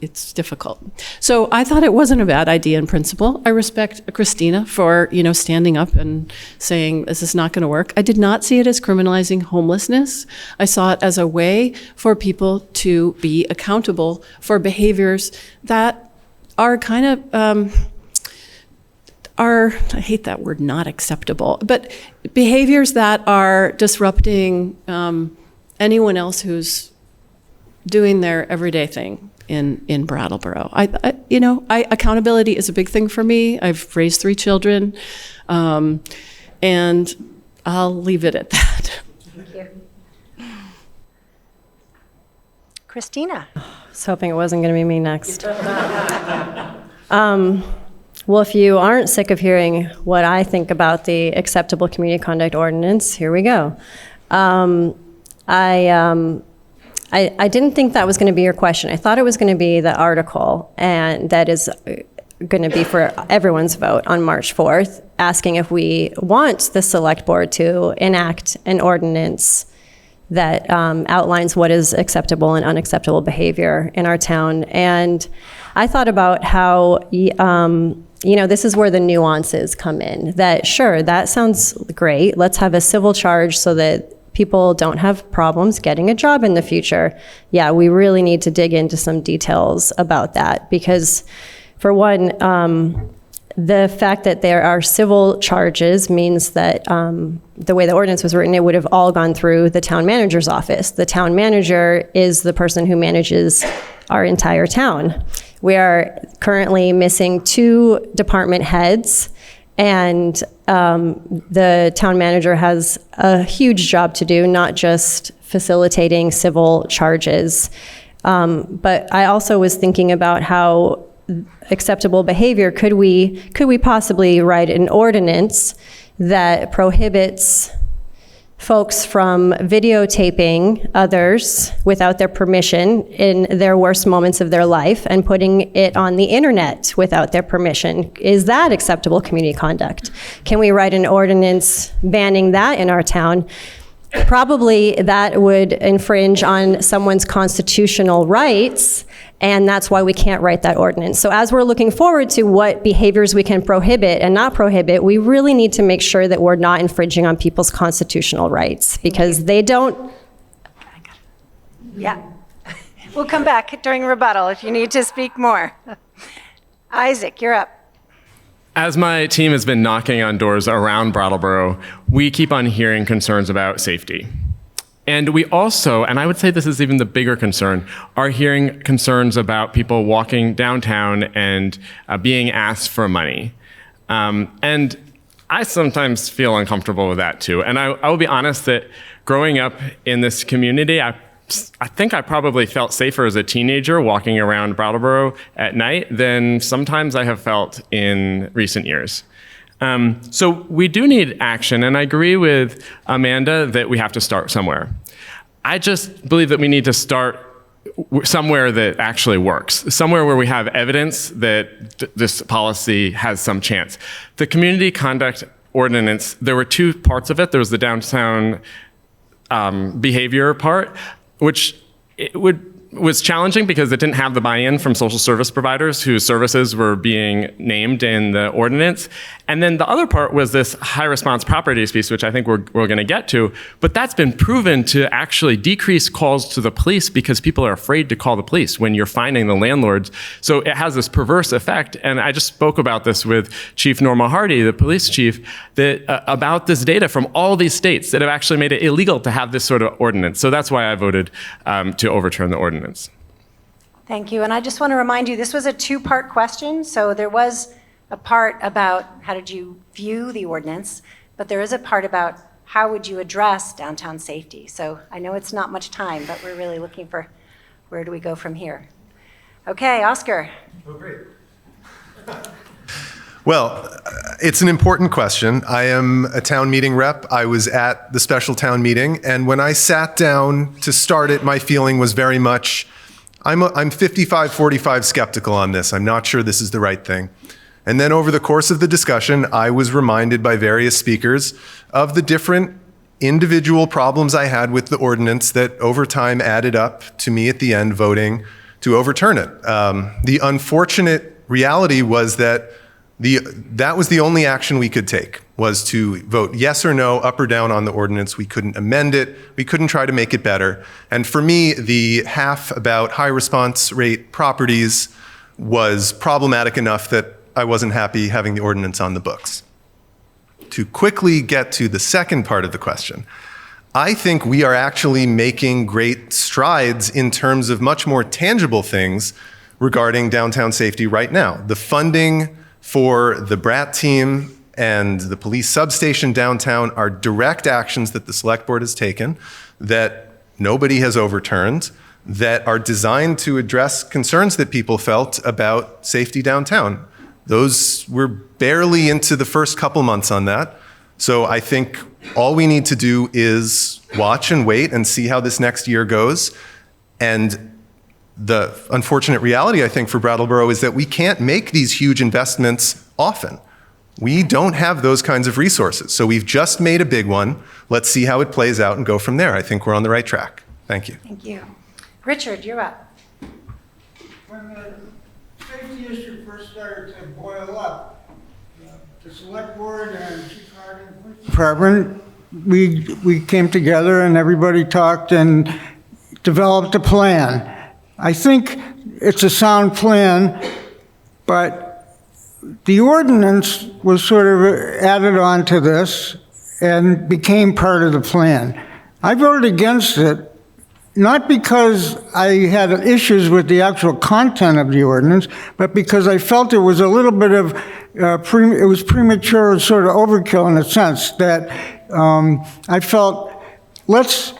Speaker 6: it's difficult. So I thought it wasn't a bad idea in principle. I respect Cristina for, standing up and saying this is not going to work. I did not see it as criminalizing homelessness. I saw it as a way for people to be accountable for behaviors that are kind of, I hate that word, not acceptable, but behaviors that are disrupting anyone else who's doing their everyday thing in Brattleboro. Accountability is a big thing for me. I've raised 3 children, and I'll leave it at that.
Speaker 2: Thank you. Cristina.
Speaker 10: I was hoping it wasn't going to be me next. Well, if you aren't sick of hearing what I think about the acceptable community conduct ordinance, here we go. I didn't think that was going to be your question. I thought it was going to be the article, and that is going to be for everyone's vote on March 4th, asking if we want the Select Board to enact an ordinance that outlines what is acceptable and unacceptable behavior in our town. And I thought about how, this is where the nuances come in. That, sure, that sounds great. Let's have a civil charge so that people don't have problems getting a job in the future. Yeah, we really need to dig into some details about that, because for one, the fact that there are civil charges means that the way the ordinance was written, it would have all gone through the town manager's office. The town manager is the person who manages our entire town. We are currently missing 2 department heads, and the town manager has a huge job to do, not just facilitating civil charges. But I also was thinking about how acceptable behavior could we possibly write an ordinance that prohibits folks from videotaping others without their permission in their worst moments of their life and putting it on the internet without their permission. Is that acceptable community conduct? Can we write an ordinance banning that in our town? Probably that would infringe on someone's constitutional rights, and that's why we can't write that ordinance. So as we're looking forward to what behaviors we can prohibit and not prohibit, we really need to make sure that we're not infringing on people's constitutional rights, because they don't.
Speaker 2: Yeah. We'll come back during rebuttal if you need to speak more. Isaac, you're up.
Speaker 4: As my team has been knocking on doors around Brattleboro, we keep on hearing concerns about safety. And we also, and I would say this is even the bigger concern, are hearing concerns about people walking downtown and being asked for money. And I sometimes feel uncomfortable with that too. And I will be honest that growing up in this community, I think I probably felt safer as a teenager walking around Brattleboro at night than sometimes I have felt in recent years. So we do need action, and I agree with Amanda that we have to start somewhere. I just believe that we need to start somewhere that actually works, somewhere where we have evidence that this policy has some chance. The community conduct ordinance, there were 2 parts of it. There was the downtown behavior part, which was challenging because it didn't have the buy-in from social service providers whose services were being named in the ordinance. And then the other part was this high response properties piece, which I think we're going to get to. But that's been proven to actually decrease calls to the police because people are afraid to call the police when you're finding the landlords. So it has this perverse effect. And I just spoke about this with Chief Norma Hardy, the police chief, that about this data from all these states that have actually made it illegal to have this sort of ordinance. So that's why I voted to overturn the ordinance.
Speaker 2: Thank you. And I just want to remind you, this was a 2-part question. So there was a part about how did you view the ordinance, but there is a part about how would you address downtown safety. So I know it's not much time, but we're really looking for where do we go from here. Okay, Oscar.
Speaker 9: Oh, great. Well, it's an important question. I am a town meeting rep. I was at the special town meeting, and when I sat down to start it, my feeling was very much, I'm 55-45 skeptical on this. I'm not sure this is the right thing. And then over the course of the discussion, I was reminded by various speakers of the different individual problems I had with the ordinance that over time added up to me at the end voting to overturn it. The unfortunate reality was that that was the only action we could take, was to vote yes or no, up or down on the ordinance. We couldn't amend it. We couldn't try to make it better. And for me, the half about high response rate properties was problematic enough that I wasn't happy having the ordinance on the books. To quickly get to the second part of the question, I think we are actually making great strides in terms of much more tangible things regarding downtown safety right now. The funding for the BRAT team and the police substation downtown are direct actions that the select board has taken that nobody has overturned, that are designed to address concerns that people felt about safety downtown. Those we're barely into the first couple months on that. So I think all we need to do is watch and wait and see how this next year goes. And the unfortunate reality, I think, for Brattleboro is that we can't make these huge investments often. We don't have those kinds of resources. So we've just made a big one. Let's see how it plays out and go from there. I think we're on the right track. Thank you.
Speaker 2: Thank you. Richard, you're up.
Speaker 5: When the safety issue first started to boil up, the select board and Chief Harding Police Department, we came together and everybody talked and developed a plan. I think it's a sound plan, but the ordinance was sort of added on to this and became part of the plan. I voted against it not because I had issues with the actual content of the ordinance, but because I felt it was a little bit of, it was premature and sort of overkill in a sense that I felt, let's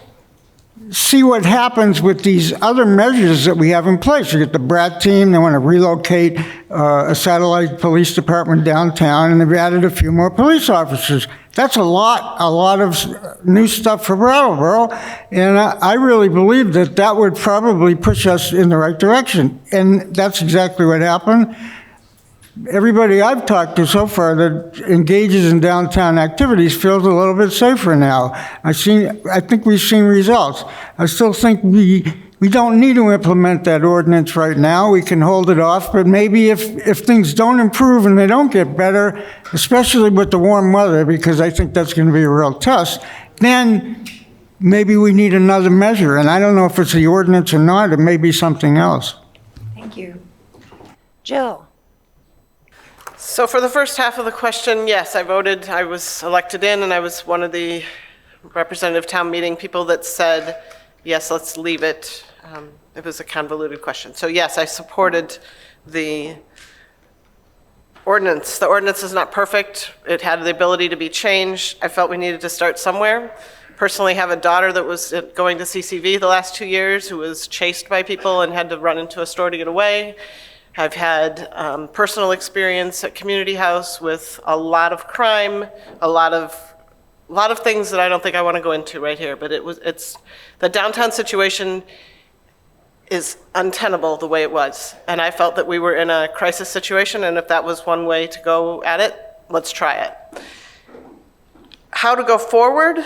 Speaker 5: see what happens with these other measures that we have in place. You get the Brat team, they want to relocate a satellite police department downtown, and they've added a few more police officers. That's a lot of new stuff for Brattleboro, and I really believe that that would probably push us in the right direction, and that's exactly what happened. Everybody I've talked to so far that engages in downtown activities feels a little bit safer now. I think we've seen results. I still think we don't need to implement that ordinance right now. We can hold it off, but maybe if things don't improve and they don't get better, especially with the warm weather, because I think that's going to be a real test, then maybe we need another measure. And I don't know if it's the ordinance or not. It may be something else.
Speaker 2: Thank you. Jill?
Speaker 7: So for the first half of the question, yes, I voted. I was elected in, and I was one of the representative town meeting people that said, yes, let's leave it. It was a convoluted question. So yes, I supported the ordinance. The ordinance is not perfect. It had the ability to be changed. I felt we needed to start somewhere. Personally, have a daughter that was going to CCV the last 2 years who was chased by people and had to run into a store to get away. I've had personal experience at Community House with a lot of crime, a lot of things that I don't think I want to go into right here, but it's the downtown situation is untenable the way it was. And I felt that we were in a crisis situation, and if that was one way to go at it, let's try it. How to go forward?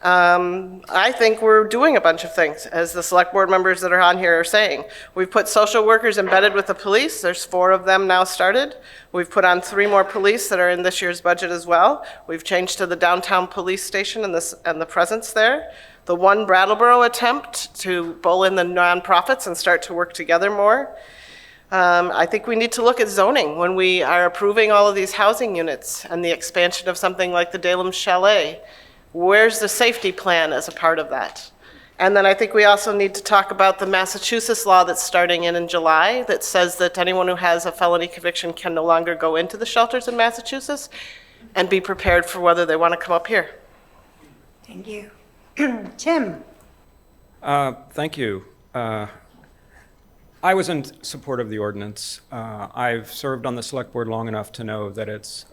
Speaker 7: I think we're doing a bunch of things, as the select board members that are on here are saying. We've put social workers embedded with the police. There's 4 of them now started. We've put on 3 more police that are in this year's budget as well. We've changed to the downtown police station and the presence there. The one Brattleboro attempt to pull in the nonprofits and start to work together more. I think we need to look at zoning when we are approving all of these housing units and the expansion of something like the Dalem Chalet. Where's the safety plan as a part of that? And then I think we also need to talk about the Massachusetts law that's starting in July that says that anyone who has a felony conviction can no longer go into the shelters in Massachusetts, and be prepared for whether they want to come up here.
Speaker 2: Thank you. Tim?
Speaker 8: Thank you. I was in support of the ordinance. I've served on the select board long enough to know that it's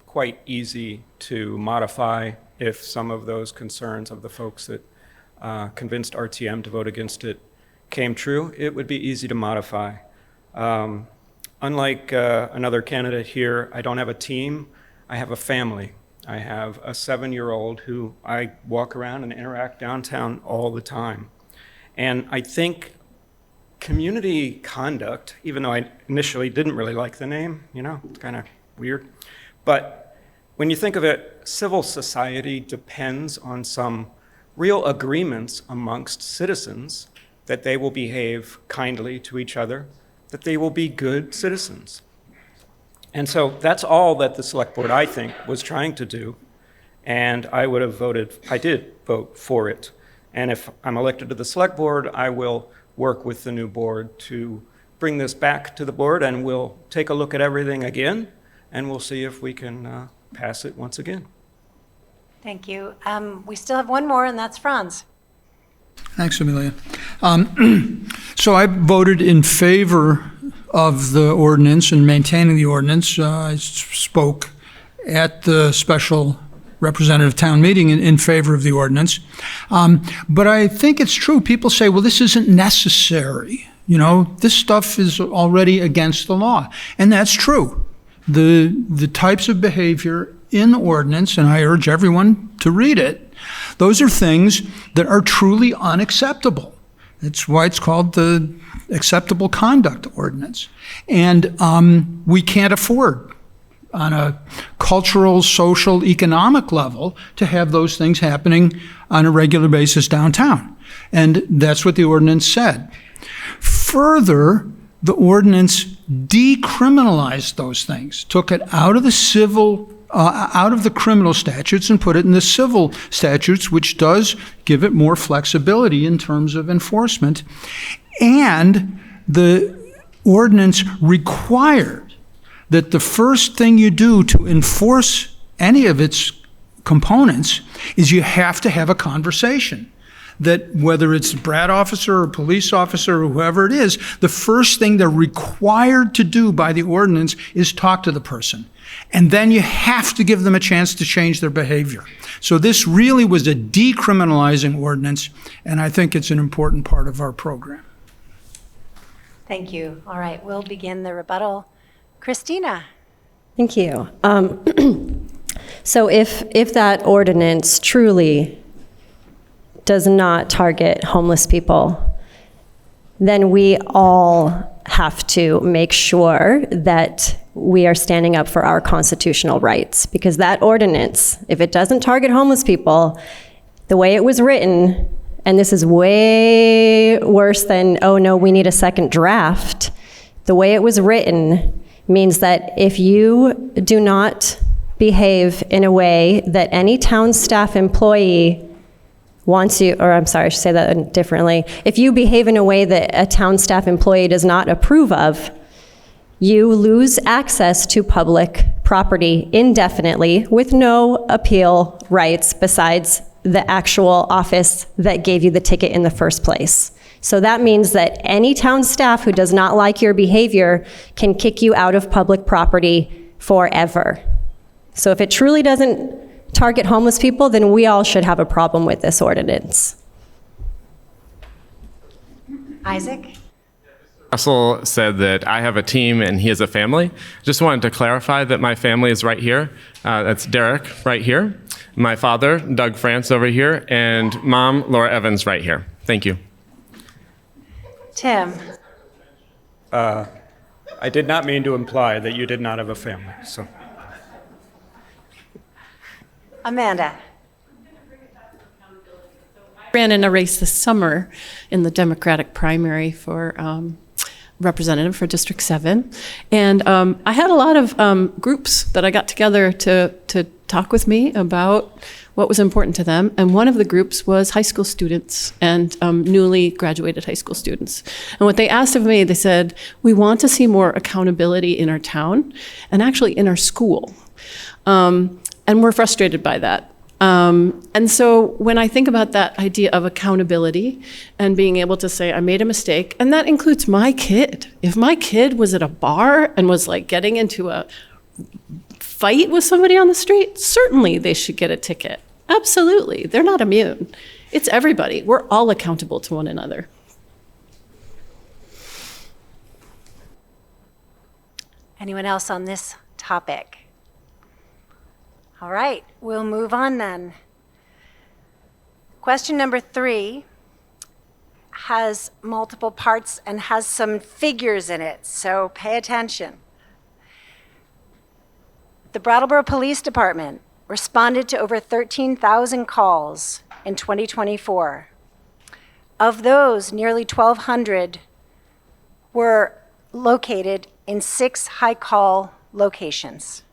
Speaker 8: quite easy to modify if some of those concerns of the folks that convinced RTM to vote against it came true. It would be easy to modify. Unlike another candidate here, I don't have a team, I have a family. I have a 7-year-old who I walk around and interact downtown all the time. And I think community conduct, even though I initially didn't really like the name, it's kind of weird, but when you think of it, civil society depends on some real agreements amongst citizens that they will behave kindly to each other, that they will be good citizens. And so that's all that the select board, I think, was trying to do. And I did vote for it. And if I'm elected to the select board, I will work with the new board to bring this back to the board, and we'll take a look at everything again, and we'll see if we can pass it once again.
Speaker 2: Thank you. We still have one more, and that's Franz.
Speaker 3: Thanks, Amelia. So I voted in favor of the ordinance and maintaining the ordinance. I spoke at the special representative town meeting in favor of the ordinance. But I think it's true. People say, well, this isn't necessary. This stuff is already against the law. And that's true. The types of behavior in the ordinance, and I urge everyone to read it, those are things that are truly unacceptable. That's why it's called the Acceptable Conduct Ordinance. And we can't afford, on a cultural, social, economic level, to have those things happening on a regular basis downtown. And that's what the ordinance said. Further, the ordinance decriminalized those things, took it out of the civil out of the criminal statutes and put it in the civil statutes, which does give it more flexibility in terms of enforcement. And the ordinance required that the first thing you do to enforce any of its components is you have to have a conversation. That whether it's a Brad officer or police officer or whoever it is, the first thing they're required to do by the ordinance is talk to the person. And then you have to give them a chance to change their behavior. So this really was a decriminalizing ordinance, and I think it's an important part of our program.
Speaker 2: Thank you. All right, we'll begin the rebuttal. Cristina.
Speaker 10: Thank you. So if that ordinance truly does not target homeless people, then we all have to make sure that we are standing up for our constitutional rights. Because that ordinance, if it doesn't target homeless people, the way it was written, and this is way worse than, oh no, we need a second draft, the way it was written means that if you do not behave in a way that any town staff employee wants you, or I'm sorry, I should say that differently. If you behave in a way that a town staff employee does not approve of, you lose access to public property indefinitely with no appeal rights besides the actual office that gave you the ticket in the first place. So that means that any town staff who does not like your behavior can kick you out of public property forever. So if it truly doesn't target homeless people, then we all should have a problem with this ordinance.
Speaker 2: Isaac?
Speaker 4: Wessel said that I have a team and he has a family. Just wanted to clarify that my family is right here. That's Derek right here, my father, Doug Franz over here, and mom, Laura Evans right here. Thank you.
Speaker 2: Tim?
Speaker 8: I did not mean to imply that you did not have a family, so.
Speaker 2: Amanda?
Speaker 6: Ran in a race this summer in the Democratic primary for representative for District 7. And I had a lot of groups that I got together to talk with me about what was important to them. And one of the groups was high school students and newly graduated high school students. And what they asked of me, they said, we want to see more accountability in our town and actually in our school. And we're frustrated by that. And so when I think about that idea of accountability and being able to say, I made a mistake, and that includes my kid. If my kid was at a bar and was like getting into a fight with somebody on the street, certainly they should get a ticket. Absolutely. They're not immune. It's everybody. We're all accountable to one another.
Speaker 2: Anyone else on this topic? All right, we'll move on then. Question number 3 has multiple parts and has some figures in it, so pay attention. The Brattleboro Police Department responded to over 13,000 calls in 2024. Of those, nearly 1,200 were located in 6 high-call locations,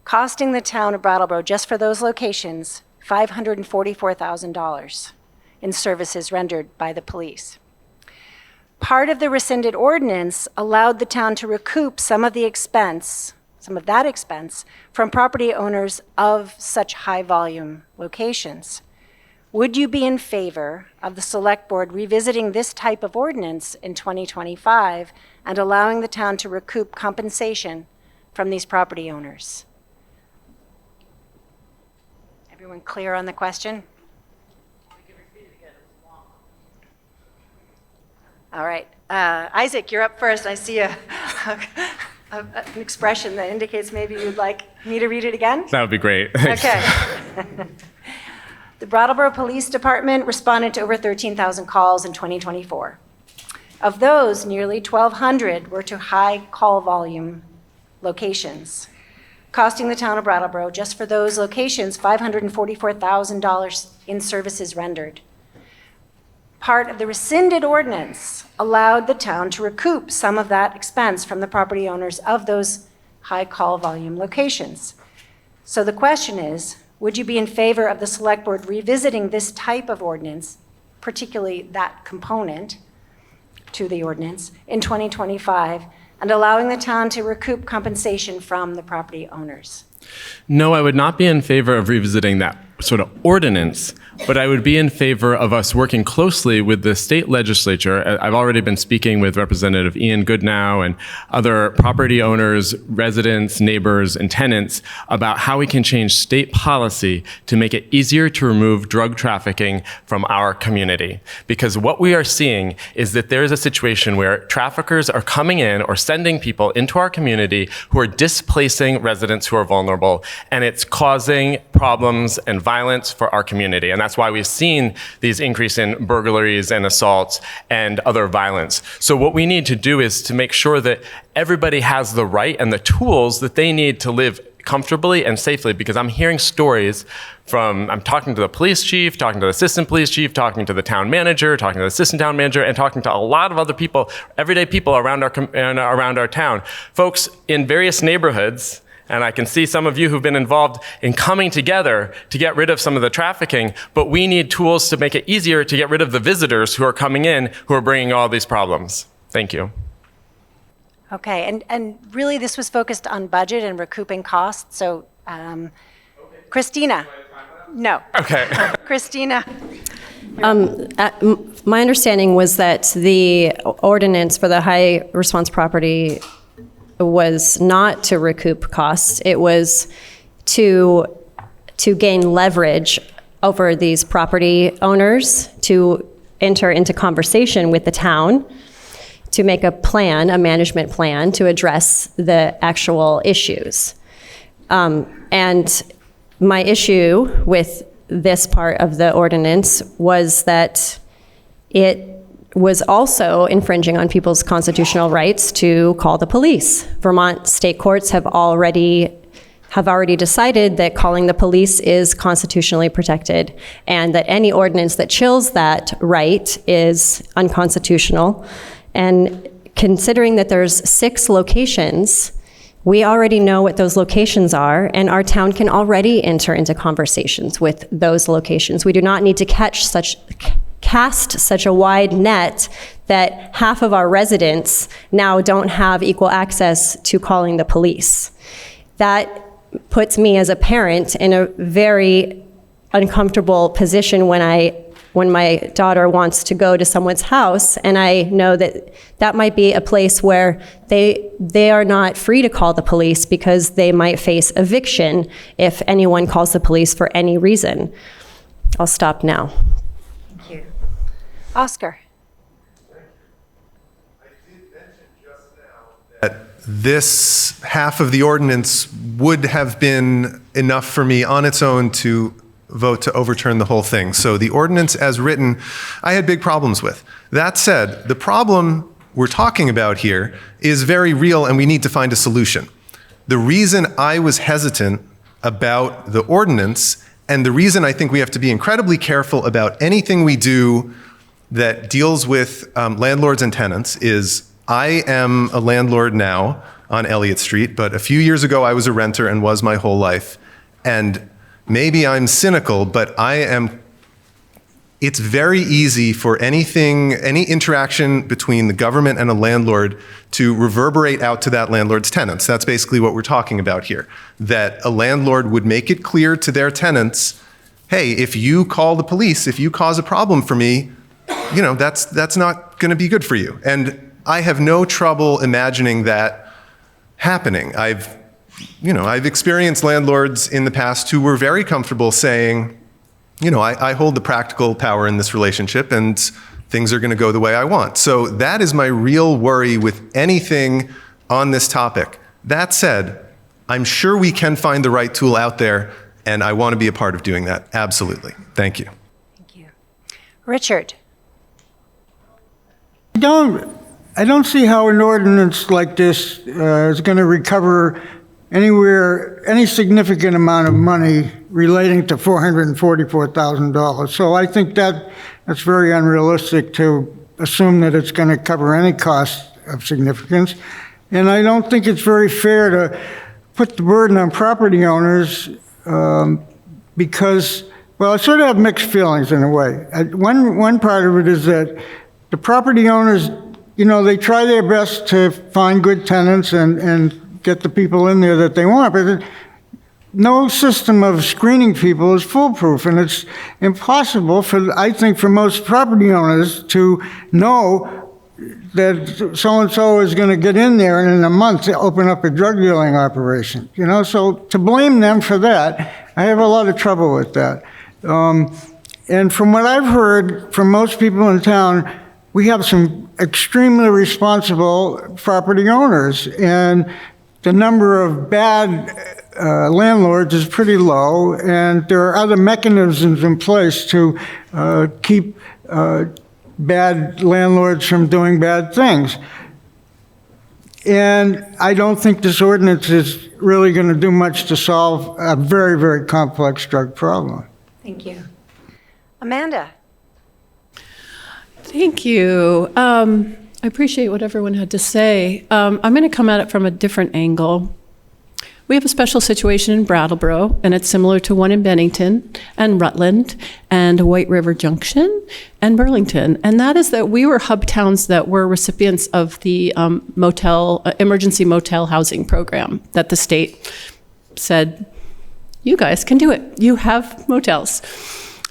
Speaker 2: costing the town of Brattleboro, just for those locations, $544,000 in services rendered by the police. Part of the rescinded ordinance allowed the town to recoup some of that expense from property owners of such high-volume locations. Would you be in favor of the Select Board revisiting this type of ordinance in 2025 and allowing the town to recoup compensation from these property owners? Everyone clear on the question? All right. Isaac, you're up first. I see an expression that indicates maybe you'd like me to read it again?
Speaker 4: That would be great.
Speaker 2: Okay. The Brattleboro Police Department responded to over 13,000 calls in 2024. Of those, nearly 1,200 were to high call volume locations, costing the town of Brattleboro, just for those locations, $544,000 in services rendered. Part of the rescinded ordinance allowed the town to recoup some of that expense from the property owners of those high call volume locations. So the question is, would you be in favor of the Select Board revisiting this type of ordinance, particularly that component to the ordinance, in 2025, and allowing the town to recoup compensation from the property owners?
Speaker 4: No, I would not be in favor of revisiting that sort of ordinance, but I would be in favor of us working closely with the state legislature. I've already been speaking with Representative Ian Goodnow and other property owners, residents, neighbors, and tenants about how we can change state policy to make it easier to remove drug trafficking from our community. Because what we are seeing is that there is a situation where traffickers are coming in or sending people into our community who are displacing residents who are vulnerable, and it's causing problems and violence for our community. And that's why we've seen these increase in burglaries and assaults and other violence. So what we need to do is to make sure that everybody has the right and the tools that they need to live comfortably and safely, because I'm hearing stories I'm talking to the police chief, talking to the assistant police chief, talking to the town manager, talking to the assistant town manager, and talking to a lot of other people, everyday people around our town. Folks in various neighborhoods, and I can see some of you who've been involved in coming together to get rid of some of the trafficking, but we need tools to make it easier to get rid of the visitors who are coming in, who are bringing all these problems. Thank you.
Speaker 2: Okay, and really this was focused on budget and recouping costs, so Cristina. No.
Speaker 4: Okay.
Speaker 2: Cristina.
Speaker 10: My understanding was that the ordinance for the high response property was not to recoup costs. It was to gain leverage over these property owners, to enter into conversation with the town, to make a plan, a management plan, to address the actual issues. And my issue with this part of the ordinance was that it was also infringing on people's constitutional rights to call the police. Vermont state courts have already decided that calling the police is constitutionally protected, and that any ordinance that chills that right is unconstitutional. And considering that there's 6 locations, we already know what those locations are, and our town can already enter into conversations with those locations. We do not need to cast such a wide net that half of our residents now don't have equal access to calling the police. That puts me as a parent in a very uncomfortable position when my daughter wants to go to someone's house, and I know that might be a place where they are not free to call the police because they might face eviction if anyone calls the police for any reason. I'll stop now.
Speaker 2: Thank you. Oscar.
Speaker 9: I did mention just now that this half of the ordinance would have been enough for me on its own to vote to overturn the whole thing. So the ordinance as written, I had big problems with. That said, the problem we're talking about here is very real, and we need to find a solution. The reason I was hesitant about the ordinance, and the reason I think we have to be incredibly careful about anything we do that deals with landlords and tenants, is I am a landlord now on Elliott Street, but a few years ago I was a renter and was my whole life. And maybe I'm cynical, but it's very easy for any interaction between the government and a landlord to reverberate out to that landlord's tenants. That's basically what we're talking about here. That a landlord would make it clear to their tenants, hey, if you call the police, if you cause a problem for me, that's not going to be good for you. And I have no trouble imagining that happening. I've experienced landlords in the past who were very comfortable saying, I hold the practical power in this relationship and things are going to go the way I want. So that is my real worry with anything on this topic. That said, I'm sure we can find the right tool out there, and I want to be a part of doing that. Absolutely. Thank you.
Speaker 2: Thank you. Richard.
Speaker 5: I don't see how an ordinance like this is going to recover any significant amount of money relating to $444,000. So I think that's very unrealistic to assume that it's going to cover any cost of significance. And I don't think it's very fair to put the burden on property owners because, well, I sort of have mixed feelings in a way. One part of it is that the property owners, you know, they try their best to find good tenants and get the people in there that they want, but no system of screening people is foolproof, and it's impossible I think, for most property owners to know that so-and-so is going to get in there and in a month open up a drug dealing operation, you know? So to blame them for that, I have a lot of trouble with that. And from what I've heard from most people in town, we have some extremely responsible property owners, and the number of bad landlords is pretty low, and there are other mechanisms in place to keep bad landlords from doing bad things. And I don't think this ordinance is really going to do much to solve a very, very complex drug problem.
Speaker 2: Thank you. Amanda?
Speaker 6: Thank you. I appreciate what everyone had to say. I'm going to come at it from a different angle. We have a special situation in Brattleboro, and it's similar to one in Bennington and Rutland and White River Junction and Burlington. And that is that we were hub towns that were recipients of the emergency motel housing program that the state said, you guys can do it. You have motels.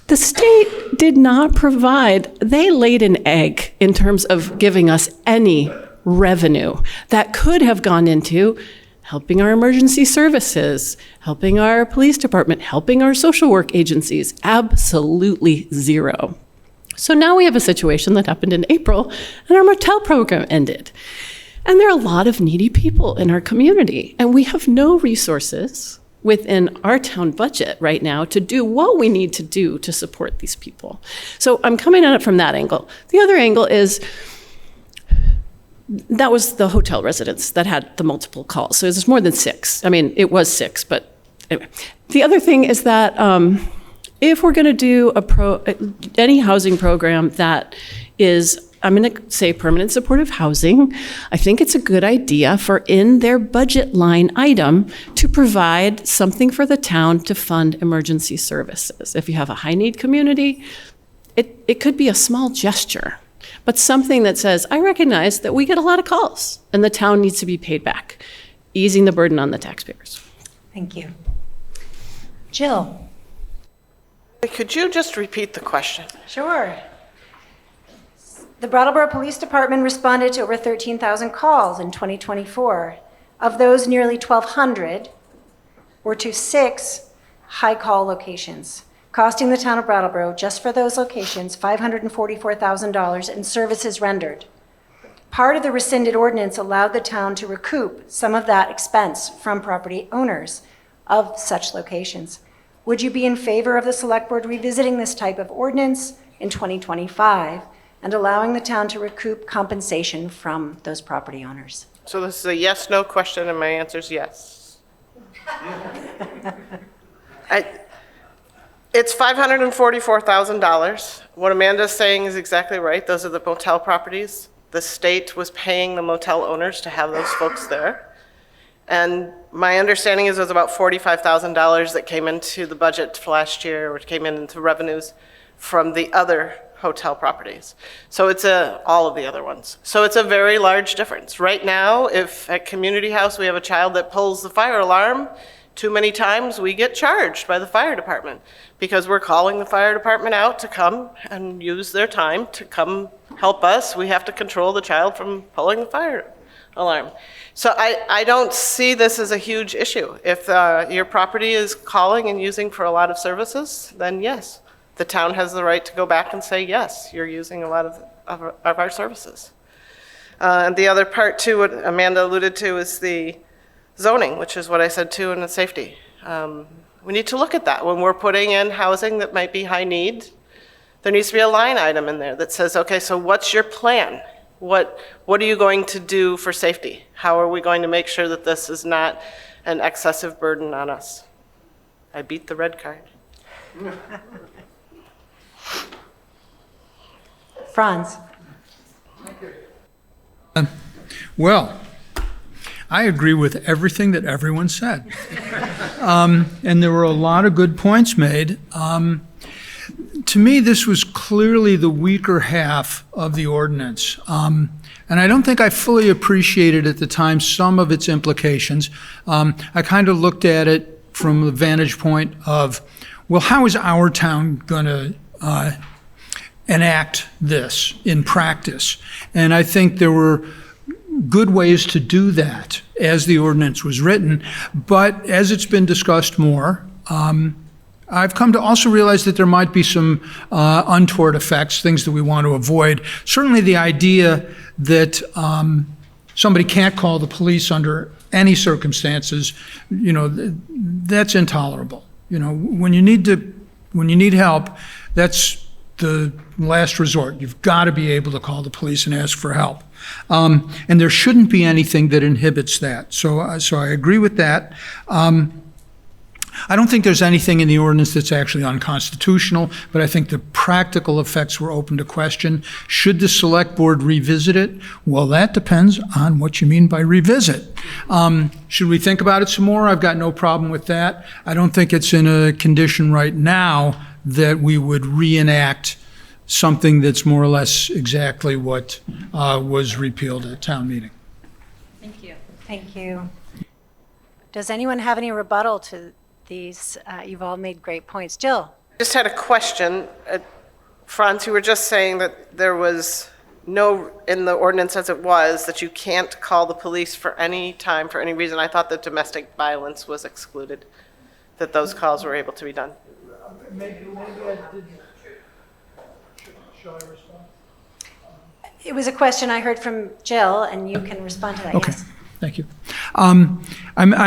Speaker 6: The state did not provide, they laid an egg in terms of giving us any revenue that could have gone into helping our emergency services, helping our police department, helping our social work agencies. Absolutely zero. So now we have a situation that happened in April, and our motel program ended. And there are a lot of needy people in our community, and we have no resources within our town budget right now to do what we need to do to support these people. So I'm coming at it from that angle. The other angle is, that was the hotel residents that had the multiple calls. So it was more than 6. I mean, it was 6, but anyway. The other thing is that if we're going to do any housing program that is, I'm going to say permanent supportive housing, I think it's a good idea for in their budget line item to provide something for the town to fund emergency services. If you have a high need community, it could be a small gesture. But something that says, I recognize that we get a lot of calls and the town needs to be paid back, easing the burden on the taxpayers.
Speaker 2: Thank you. Jill?
Speaker 7: Could you just repeat the question?
Speaker 2: Sure. The Brattleboro Police Department responded to over 13,000 calls in 2024. Of those, nearly 1,200 were to 6 high-call locations, costing the town of Brattleboro, just for those locations, $544,000 in services rendered. Part of the rescinded ordinance allowed the town to recoup some of that expense from property owners of such locations. Would you be in favor of the Select Board revisiting this type of ordinance in 2025 and allowing the town to recoup compensation from those property owners?
Speaker 7: So this is a yes/no question, and my answer is yes. It's $544,000. What Amanda's saying is exactly right. Those are the motel properties. The state was paying the motel owners to have those folks there. And my understanding is it was about $45,000 that came into the budget for last year, or came into revenues from the other hotel properties. So it's all of the other ones. So it's a very large difference. Right now, if at Community House we have a child that pulls the fire alarm, too many times we get charged by the fire department because we're calling the fire department out to come and use their time to come help us. We have to control the child from pulling the fire alarm. So I don't see this as a huge issue. If your property is calling and using for a lot of services, then yes, the town has the right to go back and say, yes, you're using a lot of our services. And the other part too, what Amanda alluded to, is the zoning, which is what I said too, and the safety. We need to look at that. When we're putting in housing that might be high need, there needs to be a line item in there that says, okay, so what's your plan? What are you going to do for safety? How are we going to make sure that this is not an excessive burden on us? I beat the red card.
Speaker 2: Franz?
Speaker 3: Well, I agree with everything that everyone said. And there were a lot of good points made. To me, this was clearly the weaker half of the ordinance. And I don't think I fully appreciated at the time some of its implications. I kind of looked at it from the vantage point of, well, how is our town going to enact this in practice? And I think there were good ways to do that as the ordinance was written, but as it's been discussed more, I've come to also realize that there might be some untoward effects, things that we want to avoid. Certainly the idea that somebody can't call the police under any circumstances, that's intolerable. When you need help, that's the last resort. You've got to be able to call the police and ask for help. And there shouldn't be anything that inhibits that. So I agree with that. I don't think there's anything in the ordinance that's actually unconstitutional, but I think the practical effects were open to question. Should the select board revisit it? Well, that depends on what you mean by revisit. Should we think about it some more? I've got no problem with that. I don't think it's in a condition right now that we would reenact something that's more or less exactly what was repealed at town meeting.
Speaker 2: Thank you. Thank you. Does anyone have any rebuttal to these? You've all made great points. Jill?
Speaker 7: Just had a question. Franz, you were just saying that there was no, in the ordinance as it was, that you can't call the police for any time, for any reason. I thought that domestic violence was excluded, that those calls were able to be done.
Speaker 3: Maybe I didn't. Shall I respond?
Speaker 2: It was a question I heard from Jill, and you can respond to that.
Speaker 3: Okay.
Speaker 2: Yes.
Speaker 3: Thank you. I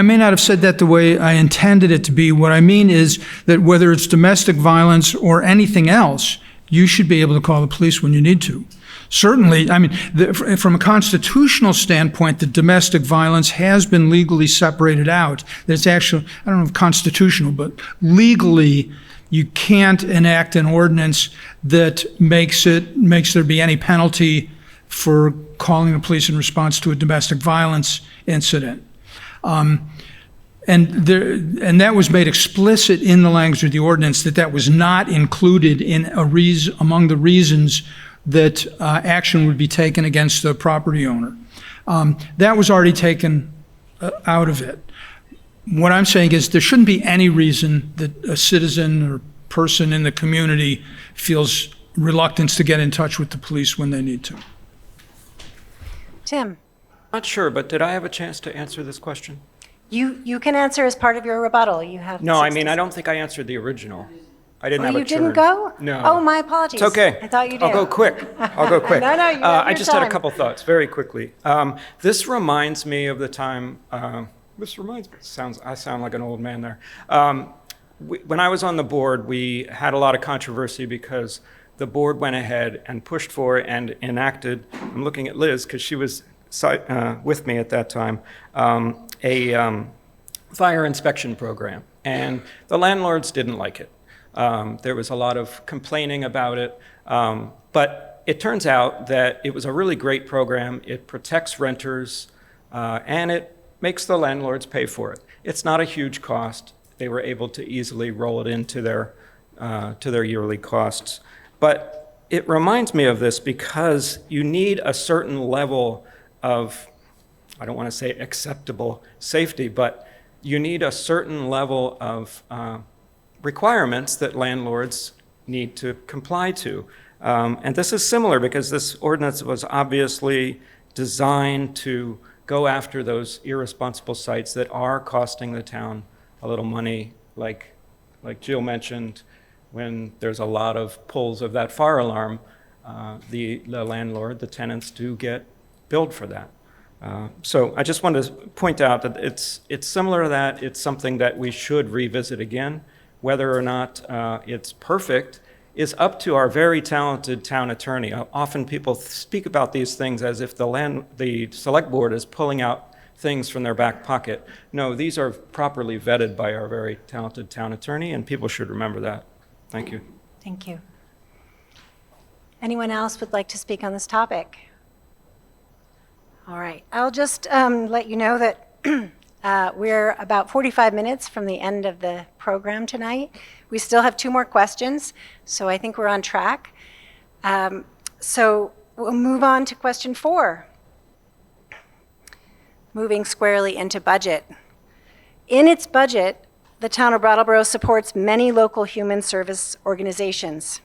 Speaker 3: may not have said that the way I intended it to be. What I mean is that whether it's domestic violence or anything else, you should be able to call the police when you need to. Certainly, from a constitutional standpoint, the domestic violence has been legally separated out. That's actually, I don't know if constitutional, but legally, you can't enact an ordinance that makes there be any penalty for calling the police in response to a domestic violence incident. And that was made explicit in the language of the ordinance that was not included in among the reasons that action would be taken against the property owner. That was already taken out of it. What I'm saying is there shouldn't be any reason that a citizen or person in the community feels reluctance to get in touch with the police when they need to.
Speaker 2: Tim?
Speaker 8: Not sure, but did I have a chance to answer this question?
Speaker 2: You can answer as part of your rebuttal. You have.
Speaker 8: No, I don't think I answered the original. I didn't have a
Speaker 2: you
Speaker 8: turn.
Speaker 2: didn't go?
Speaker 8: No.
Speaker 2: Oh, my apologies.
Speaker 8: It's okay.
Speaker 2: I thought you did.
Speaker 8: I'll go quick.
Speaker 2: No, you have
Speaker 8: I
Speaker 2: your
Speaker 8: just had a
Speaker 2: time.
Speaker 8: couple thoughts, very quickly. This reminds me of the time. I sound like an old man there. When I was on the board, we had a lot of controversy because the board went ahead and pushed for and enacted. I'm looking at Liz because she was with me at that time. A fire inspection program, and the landlords didn't like it. There was a lot of complaining about it, but it turns out that it was a really great program. It protects renters, and it makes the landlords pay for it. It's not a huge cost. They were able to easily roll it into their yearly costs. But it reminds me of this because you need a certain level of, I don't want to say acceptable safety, but you need a certain level of requirements that landlords need to comply to. And this is similar because this ordinance was obviously designed to go after those irresponsible sites that are costing the town a little money, like Jill mentioned, when there's a lot of pulls of that fire alarm, the landlord, the tenants do get billed for that. So I just wanted to point out that it's similar to that. It's something that we should revisit again. Whether or not it's perfect is up to our very talented town attorney. Often people speak about these things as if the select board is pulling out things from their back pocket. No, these are properly vetted by our very talented town attorney, and people should remember that. Thank you.
Speaker 2: Thank you. Anyone else would like to speak on this topic? All right. I'll just let you know that we're about 45 minutes from the end of the program tonight. We still have 2 more questions, so I think we're on track. So we'll move on to question 4. Moving squarely into budget. In its budget, the town of Brattleboro supports many local human service organizations,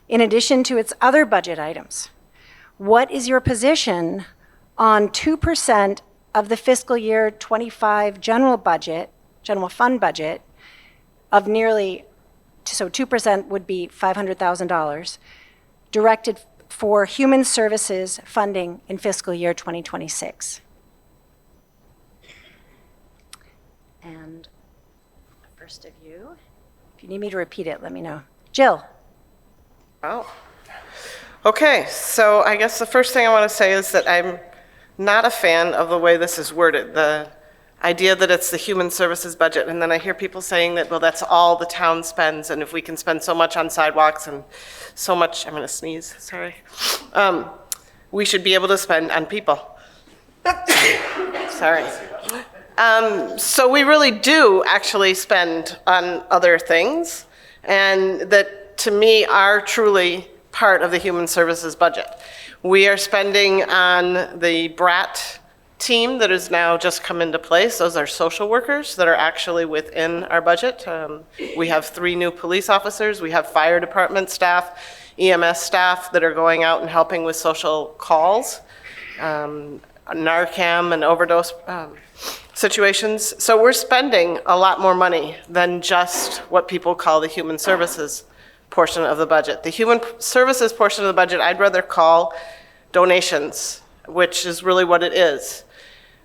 Speaker 2: in addition to its other budget items. What is your position on 2% of the fiscal year 25 general fund budget of nearly, so 2% would be $500,000, directed for human services funding in fiscal year 2026? And first of you, if you need me to repeat it, let me know. Jill.
Speaker 7: Oh. Okay, so I guess the first thing I want to say is that I'm not a fan of the way this is worded, the idea that it's the human services budget, and then I hear people saying that, well, that's all the town spends, and if we can spend so much on sidewalks and so much, I'm going to sneeze, sorry, we should be able to spend on people. Sorry. So we really do actually spend on other things, and that to me are truly part of the human services budget. We are spending on the BRAT team that has now just come into place. Those are social workers that are actually within our budget. We have 3 new police officers. We have fire department staff, EMS staff that are going out and helping with social calls, Narcan and overdose situations. So we're spending a lot more money than just what people call the human services portion of the budget. The human services portion of the budget, I'd rather call donations, which is really what it is.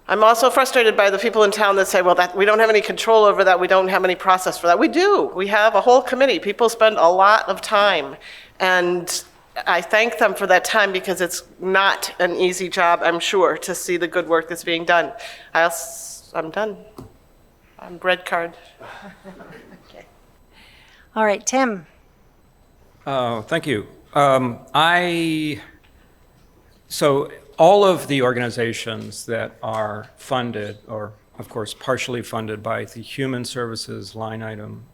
Speaker 7: I'm also frustrated by the people in town that say, well, that we don't have any control over that, we don't have any process for that. We do. We have a whole committee. People spend a lot of time, and I thank them for that time because it's not an easy job, I'm sure, to see the good work that's being done. I'm done. I'm red card.
Speaker 2: Okay. All right, Tim.
Speaker 8: Thank you. So all of the organizations that are funded, or of course partially funded by the human services line item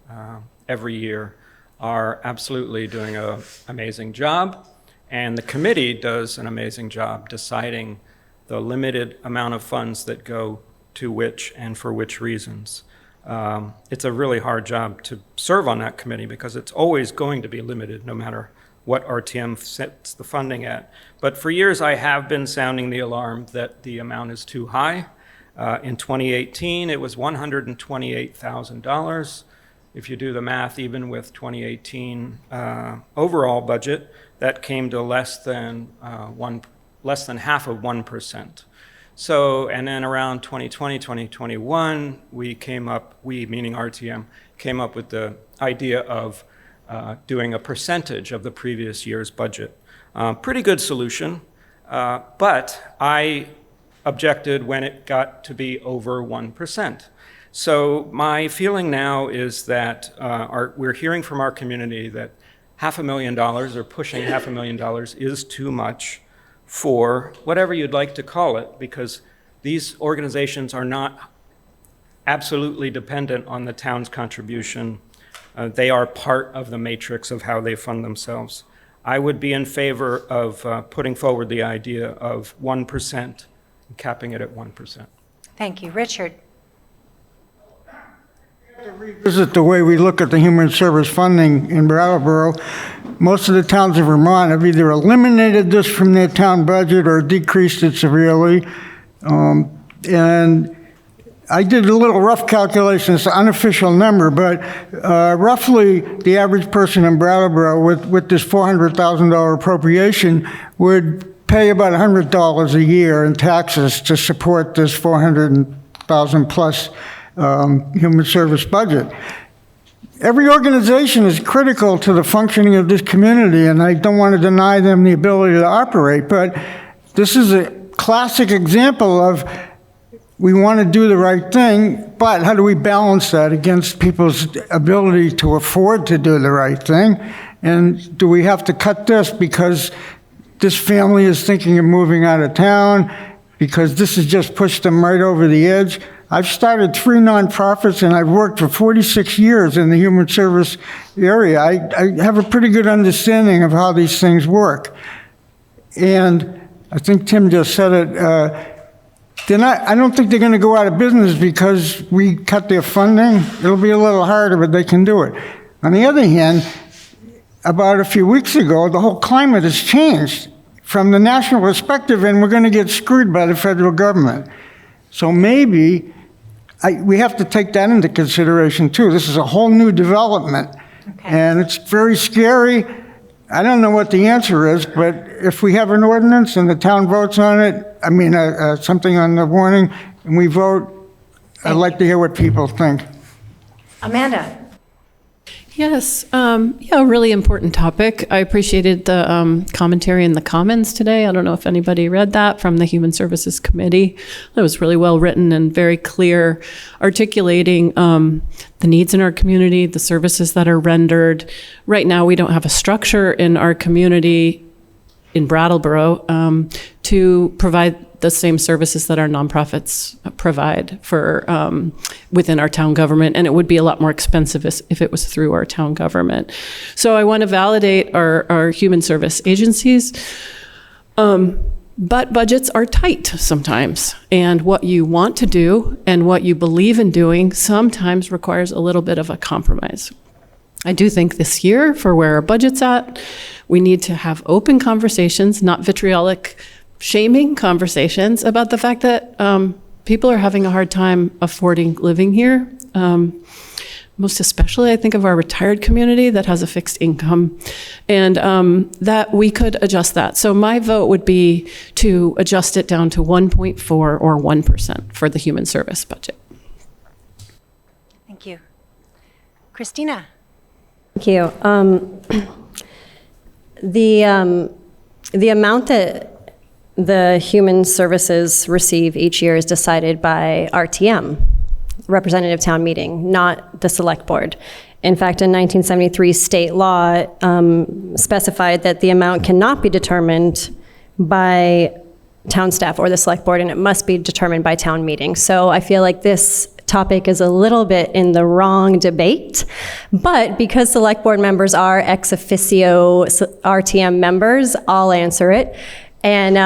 Speaker 8: every year, are absolutely doing an amazing job. And the committee does an amazing job deciding the limited amount of funds that go to which and for which reasons. It's a really hard job to serve on that committee because it's always going to be limited no matter what RTM sets the funding at. But for years I have been sounding the alarm that the amount is too high. In 2018 it was $128,000. If you do the math, even with 2018 overall budget, that came to less than half of 1%. So, and then around 2020, 2021, we meaning RTM, came up with the idea of doing a percentage of the previous year's budget. Pretty good solution, but I objected when it got to be over 1%. So my feeling now is that we're hearing from our community that $500,000 or pushing $500,000 is too much for whatever you'd like to call it, because these organizations are not absolutely dependent on the town's contribution. They are part of the matrix of how they fund themselves. I would be in favor of putting forward the idea of 1% and capping it at 1%.
Speaker 2: Thank you. Richard.
Speaker 5: Revisit the way we look at the human service funding in Brattleboro. Most of the towns in Vermont have either eliminated this from their town budget or decreased it severely. And I did a little rough calculation, it's an unofficial number, but roughly the average person in Brattleboro with this $400,000 appropriation would pay about $100 a year in taxes to support this $400,000 plus human service budget. Every organization is critical to the functioning of this community, and I don't want to deny them the ability to operate, but this is a classic example of we want to do the right thing, but how do we balance that against people's ability to afford to do the right thing? And do we have to cut this because this family is thinking of moving out of town because this has just pushed them right over the edge. I've started 3 nonprofits, and I've worked for 46 years in the human service area. I have a pretty good understanding of how these things work. And I think Tim just said it. I don't think they're going to go out of business because we cut their funding. It'll be a little harder, but they can do it. On the other hand, about a few weeks ago, the whole climate has changed from the national perspective, and we're going to get screwed by the federal government. So maybe we have to take that into consideration too. This is a whole new development, and it's very scary. I don't know what the answer is, but if we have an ordinance and the town votes on it, something on the warning, and we vote, I'd like to hear what people think.
Speaker 2: Amanda.
Speaker 6: Yes, a really important topic. I appreciated the commentary in the Commons today. I don't know if anybody read that from the Human Services Committee. It was really well written and very clear, articulating the needs in our community, the services that are rendered. Right now, we don't have a structure in our community in Brattleboro to provide the same services that our nonprofits provide for within our town government, and it would be a lot more expensive if it was through our town government. So I want to validate our human service agencies, but budgets are tight sometimes, and what you want to do and what you believe in doing sometimes requires a little bit of a compromise. I do think this year, for where our budget's at, we need to have open conversations, not vitriolic shaming conversations about the fact that people are having a hard time affording living here. Most especially, I think of our retired community that has a fixed income, and that we could adjust that. So my vote would be to adjust it down to 1.4 or 1% for the human service budget.
Speaker 2: Thank you. Cristina.
Speaker 10: Thank you. The amount that the human services receive each year is decided by RTM, Representative Town Meeting, not the Select Board. In fact, in 1973, state law specified that the amount cannot be determined by town staff or the Select Board, and it must be determined by town meeting. So I feel like this topic is a little bit in the wrong debate, but because Select Board members are ex officio RTM members, I'll answer it. And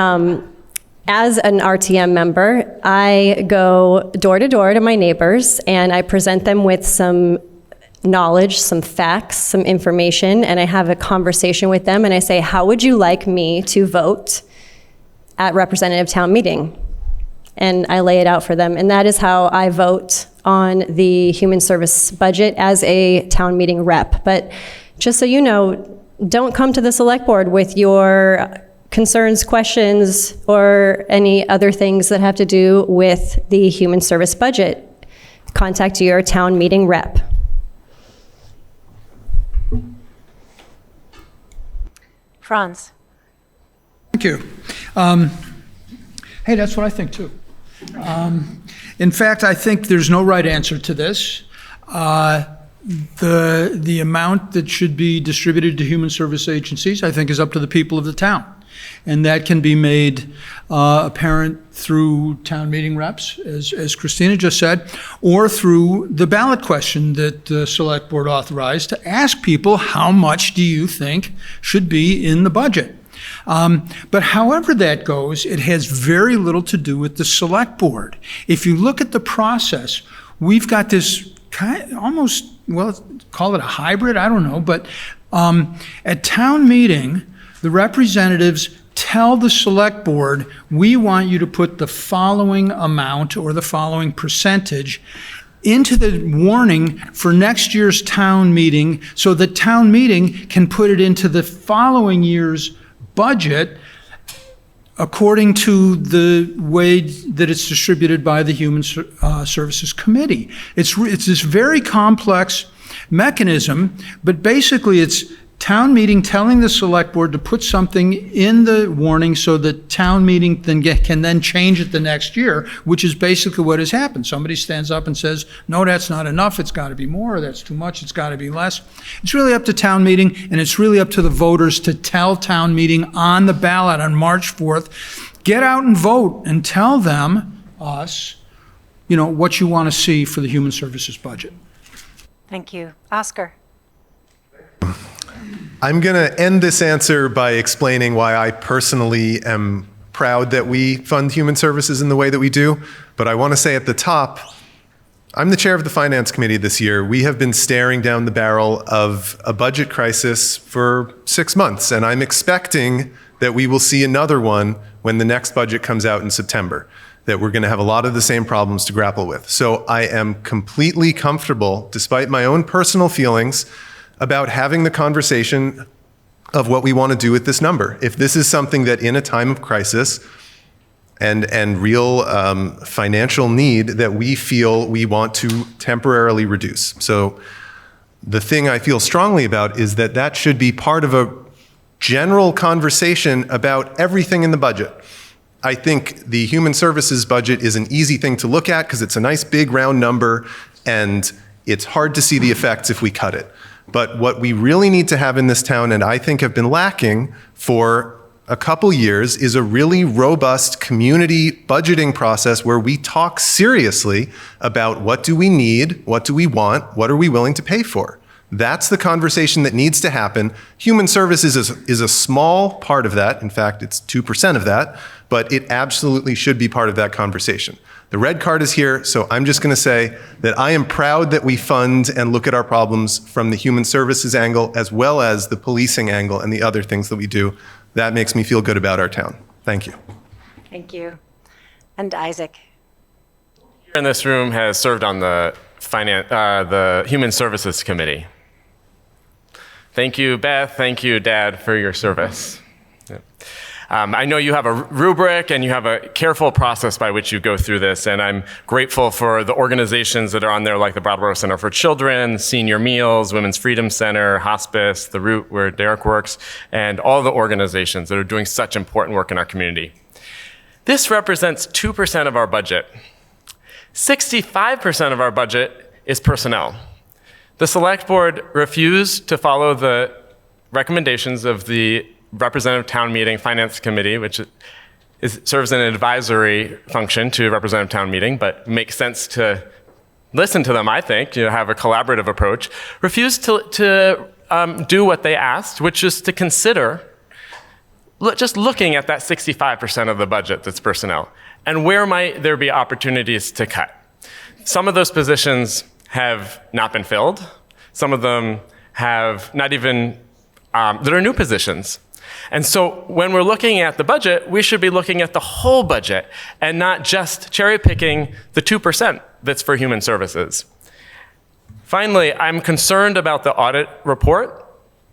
Speaker 10: as an RTM member, I go door to door to my neighbors, and I present them with some knowledge, some facts, some information, and I have a conversation with them, and I say, how would you like me to vote at Representative Town Meeting? And I lay it out for them, and that is how I vote on the human service budget as a town meeting rep. But just so you know, don't come to the Select Board with your concerns, questions, or any other things that have to do with the human service budget. Contact your town meeting rep.
Speaker 2: Franz.
Speaker 3: Thank you. Hey, that's what I think too. In fact, I think there's no right answer to this. The amount that should be distributed to human service agencies, I think, is up to the people of the town. And that can be made apparent through town meeting reps, as Cristina just said, or through the ballot question that the Select Board authorized to ask people, how much do you think should be in the budget? But however that goes, it has very little to do with the Select Board. If you look at the process, we've got this almost, well, call it a hybrid, I don't know, but at town meeting, the representatives tell the Select Board, we want you to put the following amount or the following percentage into the warning for next year's town meeting, so that town meeting can put it into the following year's budget according to the way that it's distributed by the Human Services Committee. It's this very complex mechanism, but basically it's town meeting telling the Select Board to put something in the warning so that town meeting can then change it the next year, which is basically what has happened. Somebody stands up and says, no, that's not enough, it's got to be more, or that's too much, it's got to be less. It's really up to town meeting, and it's really up to the voters to tell town meeting on the ballot on March 4th, get out and vote and tell them, us, what you want to see for the human services budget.
Speaker 2: Thank you. Oscar.
Speaker 9: I'm going to end this answer by explaining why I personally am proud that we fund human services in the way that we do. But I want to say at the top, I'm the chair of the Finance Committee this year. We have been staring down the barrel of a budget crisis for 6 months, and I'm expecting that we will see another one when the next budget comes out in September, that we're going to have a lot of the same problems to grapple with. So I am completely comfortable, despite my own personal feelings, about having the conversation of what we want to do with this number. If this is something that in a time of crisis and real financial need that we feel we want to temporarily reduce. So the thing I feel strongly about is that that should be part of a general conversation about everything in the budget. I think the human services budget is an easy thing to look at because it's a nice big round number and it's hard to see the effects if we cut it. But what we really need to have in this town, and I think have been lacking for a couple years, is a really robust community budgeting process where we talk seriously about what do we need, what do we want, what are we willing to pay for. That's the conversation that needs to happen. Human services is a small part of that. In fact, it's 2% of that, but it absolutely should be part of that conversation. The red card is here, so I'm just going to say that I am proud that we fund and look at our problems from the human services angle as well as the policing angle and the other things that we do. That makes me feel good about our town. Thank you.
Speaker 2: Thank you. And Isaac.
Speaker 4: In this room has served on the Human Services Committee. Thank you, Beth. Thank you, Dad, for your service. I know you have a rubric and you have a careful process by which you go through this, and I'm grateful for the organizations that are on there, like the Brattleboro Center for Children, Senior Meals, Women's Freedom Center, Hospice, The Root, where Derek works, and all the organizations that are doing such important work in our community. This represents 2% of our budget. 65% of our budget is personnel. The Select Board refused to follow the recommendations of the Representative Town Meeting Finance Committee, which serves an advisory function to Representative Town Meeting, but makes sense to listen to them, I think, have a collaborative approach, refused to do what they asked, which is to consider just looking at that 65% of the budget that's personnel, and where might there be opportunities to cut. Some of those positions have not been filled. Some of them have not even, that are new positions. And so when we're looking at the budget, we should be looking at the whole budget and not just cherry picking the 2% that's for human services. Finally, I'm concerned about the audit report,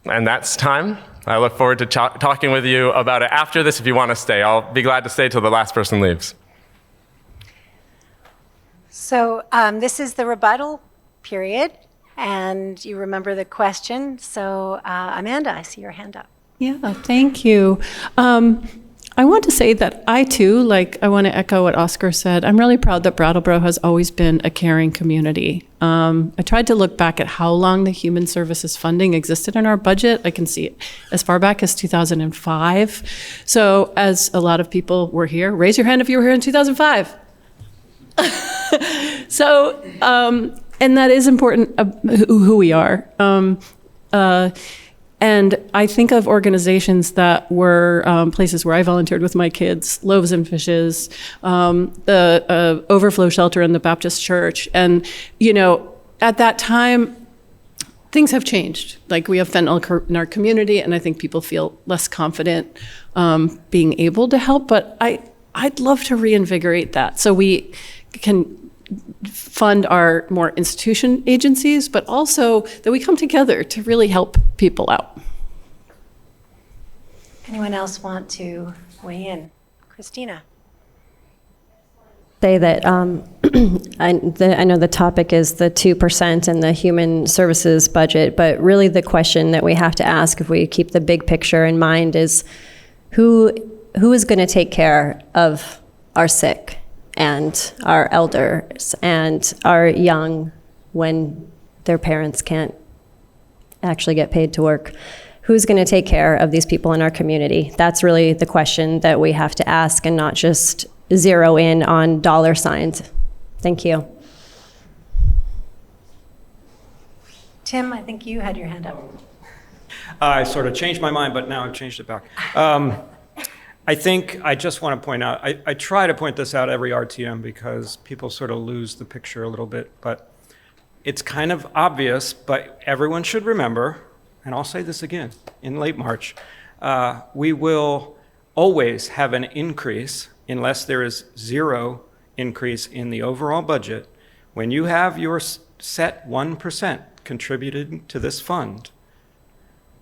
Speaker 4: and that's time. I look forward to talking with you about it after this if you want to stay. I'll be glad to stay till the last person leaves.
Speaker 2: So this is the rebuttal period, and you remember the question. So Amanda, I see your hand up.
Speaker 6: Yeah, thank you. I want to say that I too, I want to echo what Oscar said. I'm really proud that Brattleboro has always been a caring community. I tried to look back at how long the human services funding existed in our budget. I can see it as far back as 2005. So as a lot of people were here, raise your hand if you were here in 2005. So, and that is important, who we are. And I think of organizations that were places where I volunteered with my kids, Loaves and Fishes, the Overflow Shelter in the Baptist Church. And, at that time, things have changed. We have fentanyl in our community, and I think people feel less confident being able to help. But I'd love to reinvigorate that so we can fund our more institution agencies, but also that we come together to really help people out.
Speaker 2: Anyone else want to weigh in? Cristina.
Speaker 10: Say that I know the topic is the 2% and the human services budget, but really the question that we have to ask if we keep the big picture in mind is who is going to take care of our sick and our elders and our young when their parents can't actually get paid to work? who's going to take care of these people in our community? That's really the question that we have to ask, and not just zero in on dollar signs. Thank you.
Speaker 2: Tim, I think you had your hand up.
Speaker 8: I sort of changed my mind, but now I've changed it back. I think I just want to point out, I try to point this out every RTM because people sort of lose the picture a little bit, but it's kind of obvious, but everyone should remember, and I'll say this again, in late March, we will always have an increase unless there is zero increase in the overall budget. When you have your set 1% contributed to this fund,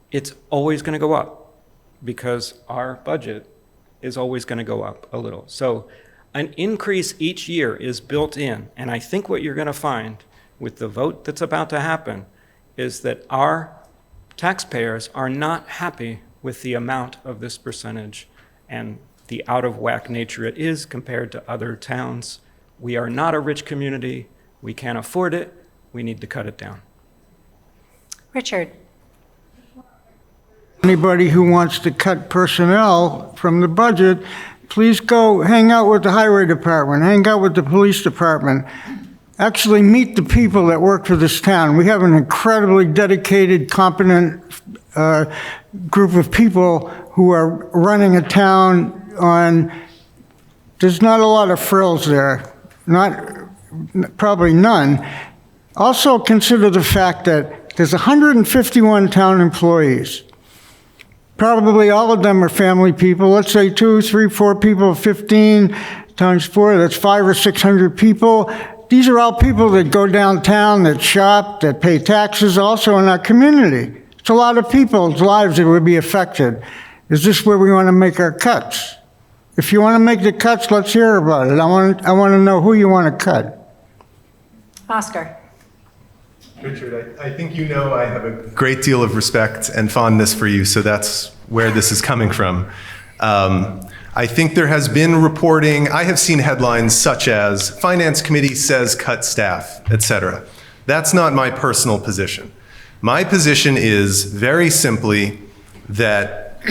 Speaker 8: it's always going to go up because our budget is always going to go up a little. So an increase each year is built in. And I think what you're going to find with the vote that's about to happen is that our taxpayers are not happy with the amount of this percentage and the out of whack nature it is compared to other towns. We are not a rich community. We can't afford it. We need to cut it down.
Speaker 2: Richard.
Speaker 5: Anybody who wants to cut personnel from the budget, please go hang out with the highway department, hang out with the police department. Actually meet the people that work for this town. We have an incredibly dedicated, competent group of people who are running a town on, there's not a lot of frills there, probably none. Also consider the fact that there's 151 town employees. Probably all of them are family people. Let's say 2, 3, 4 people, 15 times 4, that's 500 or 600 people. These are all people that go downtown, that shop, that pay taxes also in our community. It's a lot of people's lives that would be affected. Is this where we want to make our cuts? If you want to make the cuts, let's hear about it. I want to know who you want to cut.
Speaker 2: Oscar.
Speaker 9: Richard, I think you know I have a great deal of respect and fondness for you, so that's where this is coming from. I think there has been reporting, I have seen headlines such as, Finance Committee says cut staff, etc. That's not my personal position. My position is very simply that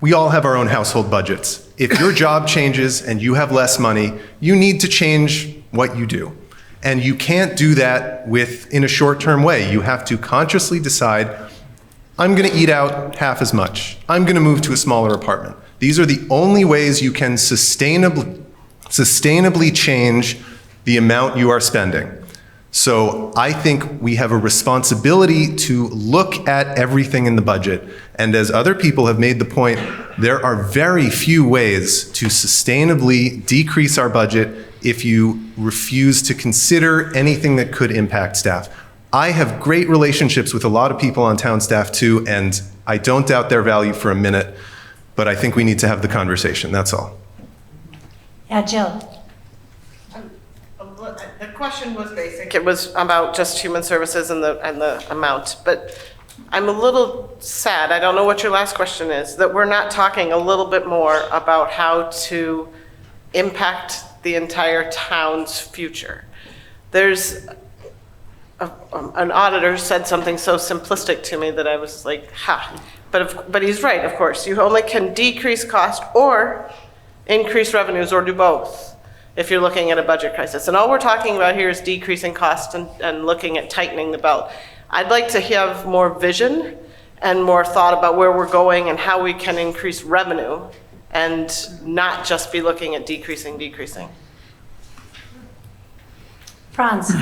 Speaker 9: we all have our own household budgets. If your job changes and you have less money, you need to change what you do. And you can't do that in a short-term way. You have to consciously decide, I'm going to eat out half as much. I'm going to move to a smaller apartment. These are the only ways you can sustainably change the amount you are spending. So I think we have a responsibility to look at everything in the budget. And as other people have made the point, there are very few ways to sustainably decrease our budget if you refuse to consider anything that could impact staff. I have great relationships with a lot of people on town staff too, and I don't doubt their value for a minute, but I think we need to have the conversation, that's all.
Speaker 2: Yeah, Jill.
Speaker 7: The question was basic. It was about just human services and the amount, but I'm a little sad, I don't know what your last question is, that we're not talking a little bit more about how to impact the entire town's future. There's an auditor said something so simplistic to me that I was like, ha. But he's right, of course. You only can decrease cost or increase revenues or do both if you're looking at a budget crisis. And all we're talking about here is decreasing cost and looking at tightening the belt. I'd like to have more vision and more thought about where we're going and how we can increase revenue and not just be looking at decreasing.
Speaker 2: Franz.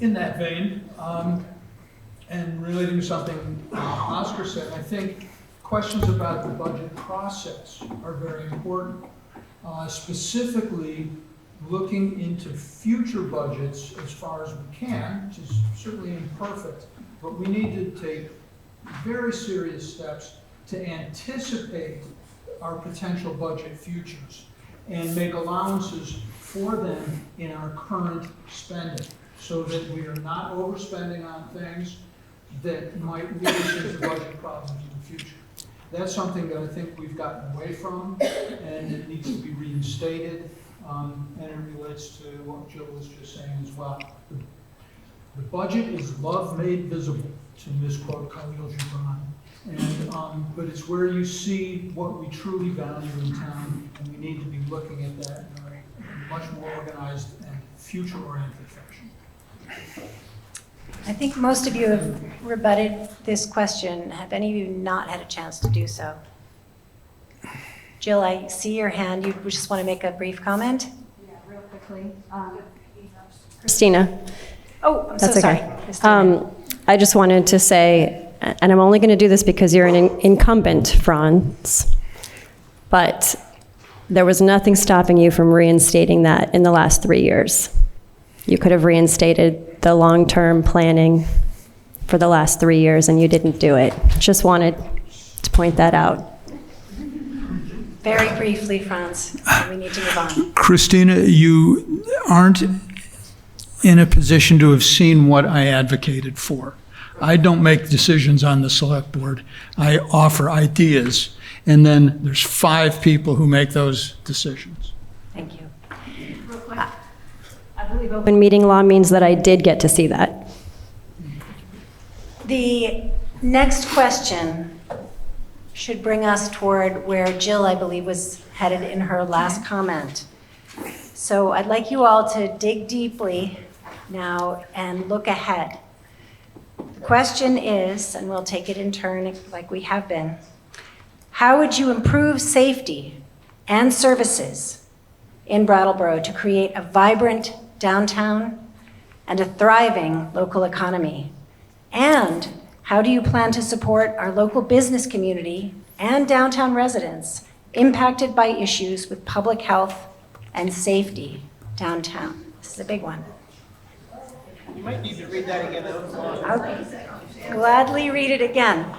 Speaker 3: In that vein, and relating to something Oscar said, I think questions about the budget process are very important. Specifically, looking into future budgets as far as we can, which is certainly imperfect, but we need to take very serious steps to anticipate our potential budget futures and make allowances for them in our current spending so that we are not overspending on things that might lead us into budget problems in the future. That's something that I think we've gotten away from, and it needs to be reinstated, and it relates to what Jill was just saying as well. The budget is love made visible, to misquote Khalil Gibran. And, but it's where you see what we truly value in town, and we need to be looking at that in a much more organized and future-oriented fashion.
Speaker 2: I think most of you have rebutted this question. Have any of you not had a chance to do so? Jill, I see your hand. You just want to make a brief comment?
Speaker 10: Yeah, real quickly. Cristina.
Speaker 2: Oh, I'm
Speaker 10: That's
Speaker 2: so sorry.
Speaker 10: okay.
Speaker 2: Cristina.
Speaker 10: I just wanted to say, and I'm only going to do this because you're an incumbent, Franz, but there was nothing stopping you from reinstating that in the last 3 years. You could have reinstated the long-term planning for the last 3 years, and you didn't do it. Just wanted to point that out.
Speaker 2: Very briefly, Franz. We need to move on.
Speaker 3: Cristina, you aren't in a position to have seen what I advocated for. I don't make decisions on the select board. I offer ideas, and then there's 5 people who make those decisions.
Speaker 2: Thank you.
Speaker 10: I believe open meeting law means that I did get to see that.
Speaker 2: The next question should bring us toward where Jill, I believe, was headed in her last comment. So I'd like you all to dig deeply now and look ahead. The question is, and we'll take it in turn like we have been, how would you improve safety and services in Brattleboro to create a vibrant downtown and a thriving local economy? And how do you plan to support our local business community and downtown residents impacted by issues with public health and safety downtown? This is a big one.
Speaker 11: You might need to read that again.
Speaker 2: I'll gladly read it again.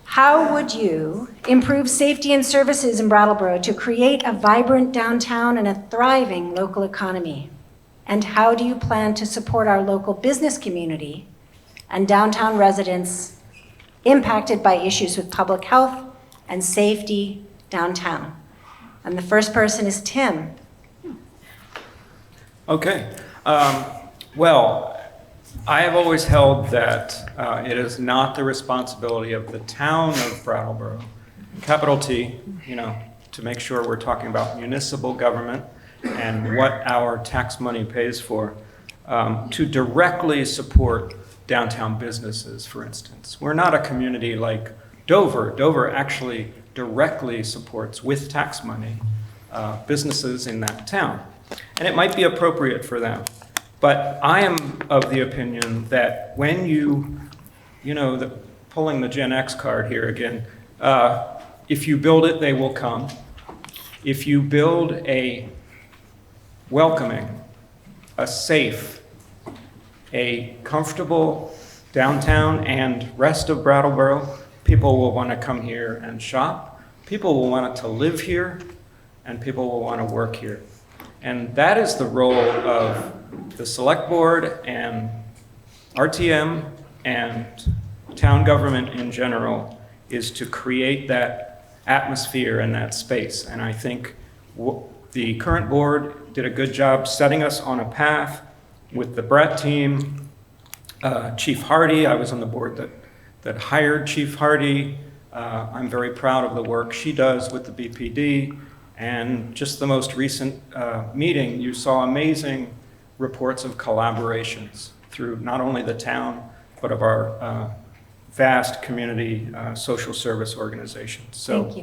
Speaker 2: How would you improve safety and services in Brattleboro to create a vibrant downtown and a thriving local economy? And how do you plan to support our local business community and downtown residents impacted by issues with public health and safety downtown? And the first person is Tim.
Speaker 8: Okay. Well, I have always held that it is not the responsibility of the town of Brattleboro, capital T, to make sure we're talking about municipal government and what our tax money pays for, to directly support downtown businesses, for instance. We're not a community like Dover. Dover actually directly supports, with tax money, businesses in that town. And it might be appropriate for them. But I am of the opinion that when pulling the Gen X card here again, if you build it, they will come. If you build a welcoming, a safe, a comfortable downtown and rest of Brattleboro, people will want to come here and shop. People will want to live here, and people will want to work here. And that is the role of the select board and RTM and town government in general, is to create that atmosphere and that space. And I think the current board did a good job setting us on a path with the Brett team. Chief Hardy, I was on the board that hired Chief Hardy. I'm very proud of the work she does with the BPD. And just the most recent meeting, you saw amazing reports of collaborations through not only the town, but of our vast community social service organizations. So
Speaker 2: Thank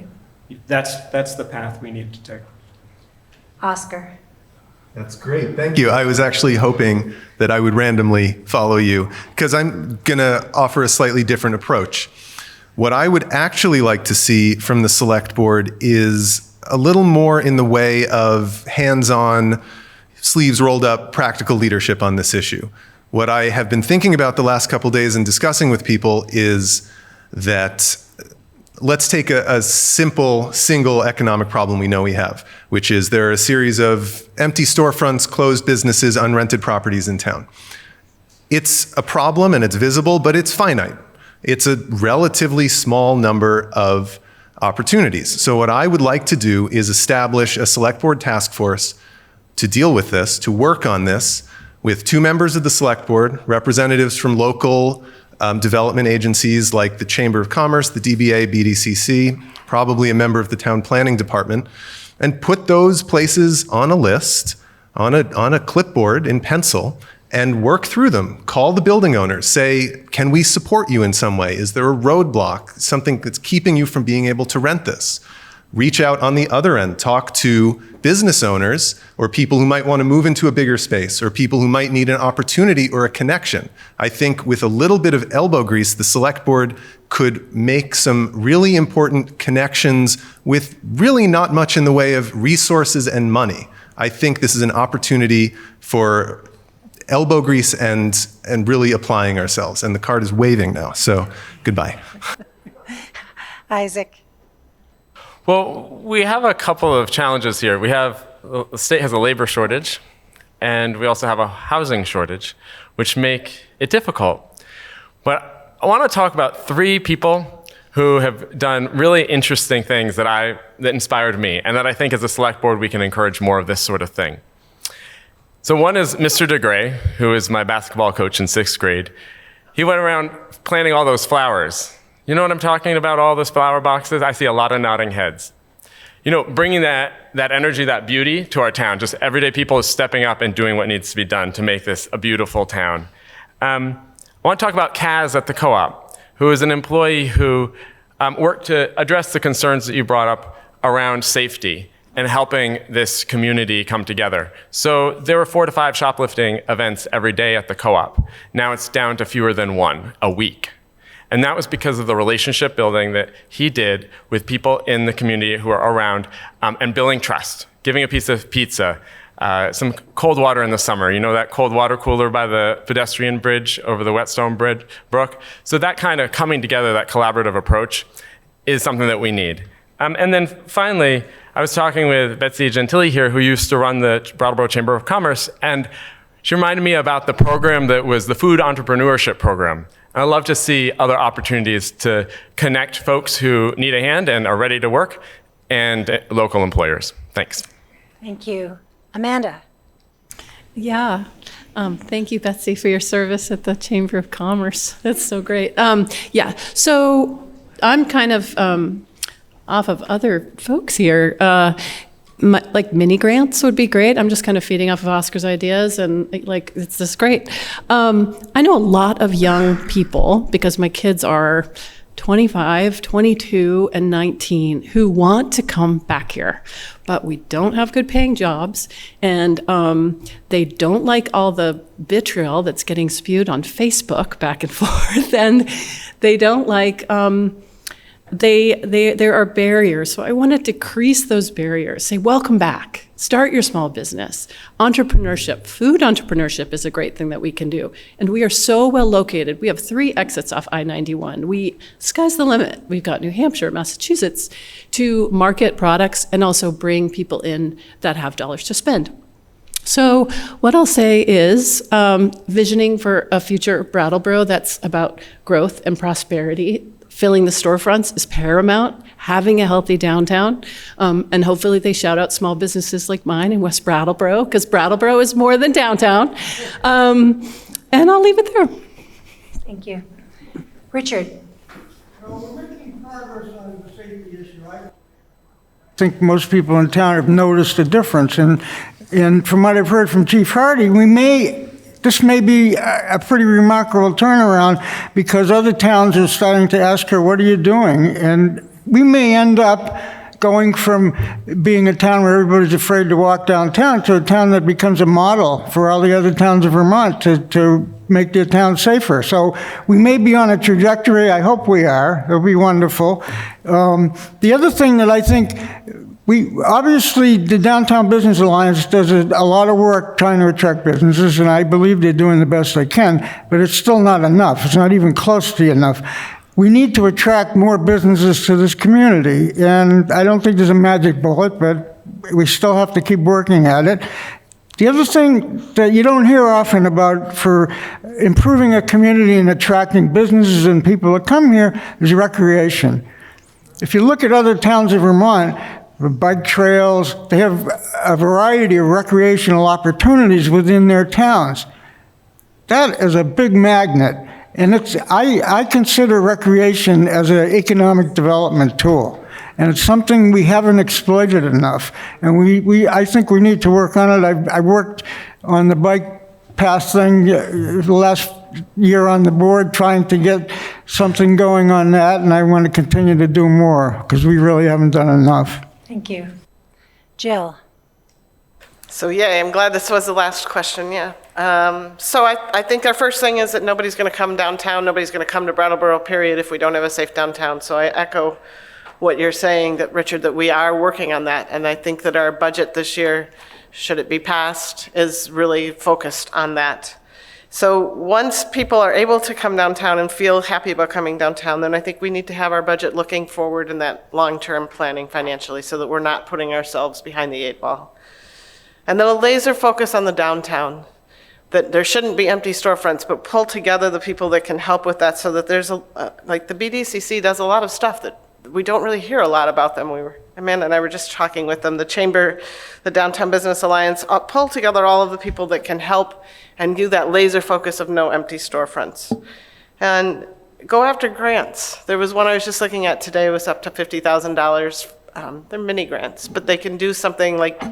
Speaker 2: you.
Speaker 8: That's the path we need to take.
Speaker 2: Oscar.
Speaker 9: That's great. Thank you. I was actually hoping that I would randomly follow you, because I'm going to offer a slightly different approach. What I would actually like to see from the select board is a little more in the way of hands-on, sleeves rolled up, practical leadership on this issue. What I have been thinking about the last couple days and discussing with people is that let's take a simple, single economic problem we know we have, which is there are a series of empty storefronts, closed businesses, unrented properties in town. It's a problem and it's visible, but it's finite. It's a relatively small number of opportunities. So what I would like to do is establish a select board task force to deal with this, to work on this, with 2 members of the Select Board, representatives from local development agencies like the Chamber of Commerce, the DBA, BDCC, probably a member of the Town Planning Department, and put those places on a list, on a clipboard in pencil, and work through them. Call the building owners, say, can we support you in some way? Is there a roadblock, something that's keeping you from being able to rent this? Reach out on the other end, talk to business owners or people who might want to move into a bigger space or people who might need an opportunity or a connection. I think with a little bit of elbow grease, the Select Board could make some really important connections with really not much in the way of resources and money. I think this is an opportunity for elbow grease and really applying ourselves. And the card is waving now, so goodbye.
Speaker 2: Isaac.
Speaker 4: Well, we have a couple of challenges here. The state has a labor shortage, and we also have a housing shortage, which make it difficult. But I want to talk about 3 people who have done really interesting things that inspired me, and that I think as a select board we can encourage more of this sort of thing. So one is Mr. DeGray, who is my basketball coach in 6th grade. He went around planting all those flowers. You know what I'm talking about, all those flower boxes? I see a lot of nodding heads. You know, bringing that energy, that beauty to our town, just everyday people stepping up and doing what needs to be done to make this a beautiful town. I want to talk about Kaz at the co-op, who is an employee who worked to address the concerns that you brought up around safety and helping this community come together. So there were 4 to 5 shoplifting events every day at the co-op. Now it's down to fewer than 1 a week. And that was because of the relationship building that he did with people in the community who are around and building trust, giving a piece of pizza, some cold water in the summer. You know that cold water cooler by the pedestrian bridge over the Whetstone Brook? So that kind of coming together, that collaborative approach is something that we need. And then finally, I was talking with Betsy Gentili here, who used to run the Brattleboro Chamber of Commerce, and she reminded me about the program that was the food entrepreneurship program. And I love to see other opportunities to connect folks who need a hand and are ready to work and local employers. Thanks.
Speaker 2: Thank you. Amanda.
Speaker 6: Yeah. Thank you, Betsy, for your service at the Chamber of Commerce. That's so great. Yeah. So I'm kind of off of other folks here. Like mini grants would be great. I'm just kind of feeding off of Oscar's ideas, and it's just great. I know a lot of young people, because my kids are 25, 22, and 19, who want to come back here, but we don't have good paying jobs, and they don't like all the vitriol that's getting spewed on Facebook back and forth, and they don't like there are barriers. So I want to decrease those barriers. Say, welcome back. Start your small business. Entrepreneurship, food entrepreneurship is a great thing that we can do. And we are so well located. We have 3 exits off I-91. Sky's the limit. We've got New Hampshire, Massachusetts to market products and also bring people in that have dollars to spend. So what I'll say is visioning for a future Brattleboro that's about growth and prosperity. Filling the storefronts is paramount, having a healthy downtown, and hopefully they shout out small businesses like mine in West Brattleboro, because Brattleboro is more than downtown. And I'll leave it there.
Speaker 2: Thank you. Richard.
Speaker 5: Well, we're making progress on the safety issue. I think most people in town have noticed a difference. And from what I've heard from Chief Hardy, this may be a pretty remarkable turnaround, because other towns are starting to ask her, what are you doing? And we may end up going from being a town where everybody's afraid to walk downtown to a town that becomes a model for all the other towns of Vermont to make their town safer. So we may be on a trajectory. I hope we are. It'll be wonderful. The other thing that I think, obviously the Downtown Business Alliance does a lot of work trying to attract businesses, and I believe they're doing the best they can, but it's still not enough. It's not even close to enough. We need to attract more businesses to this community, and I don't think there's a magic bullet, but we still have to keep working at it. The other thing that you don't hear often about for improving a community and attracting businesses and people that come here is recreation. If you look at other towns of Vermont, bike trails. They have a variety of recreational opportunities within their towns. That is a big magnet, and I consider recreation as an economic development tool. And it's something we haven't exploited enough. And I think we need to work on it. I worked on the bike path thing the last year on the board, trying to get something going on that, and I want to continue to do more, because we really haven't done enough.
Speaker 2: Thank you. Jill?
Speaker 7: So yeah, I'm glad this was the last question, yeah. So I think our first thing is that nobody's going to come downtown, nobody's going to come to Brattleboro, period, if we don't have a safe downtown. So I echo what you're saying, that Richard, that we are working on that. And I think that our budget this year, should it be passed, is really focused on that. So once people are able to come downtown and feel happy about coming downtown, then I think we need to have our budget looking forward in that long-term planning financially, so that we're not putting ourselves behind the 8 ball. And then a laser focus on the downtown, that there shouldn't be empty storefronts, but pull together the people that can help with that, so that there's like the BDCC does a lot of stuff that we don't really hear a lot about them. Amanda and I were just talking with them, the Chamber, the Downtown Business Alliance, pull together all of the people that can help and do that laser focus of no empty storefronts. And go after grants. There was one I was just looking at today, it was up to $50,000. They're mini grants, but they can do something like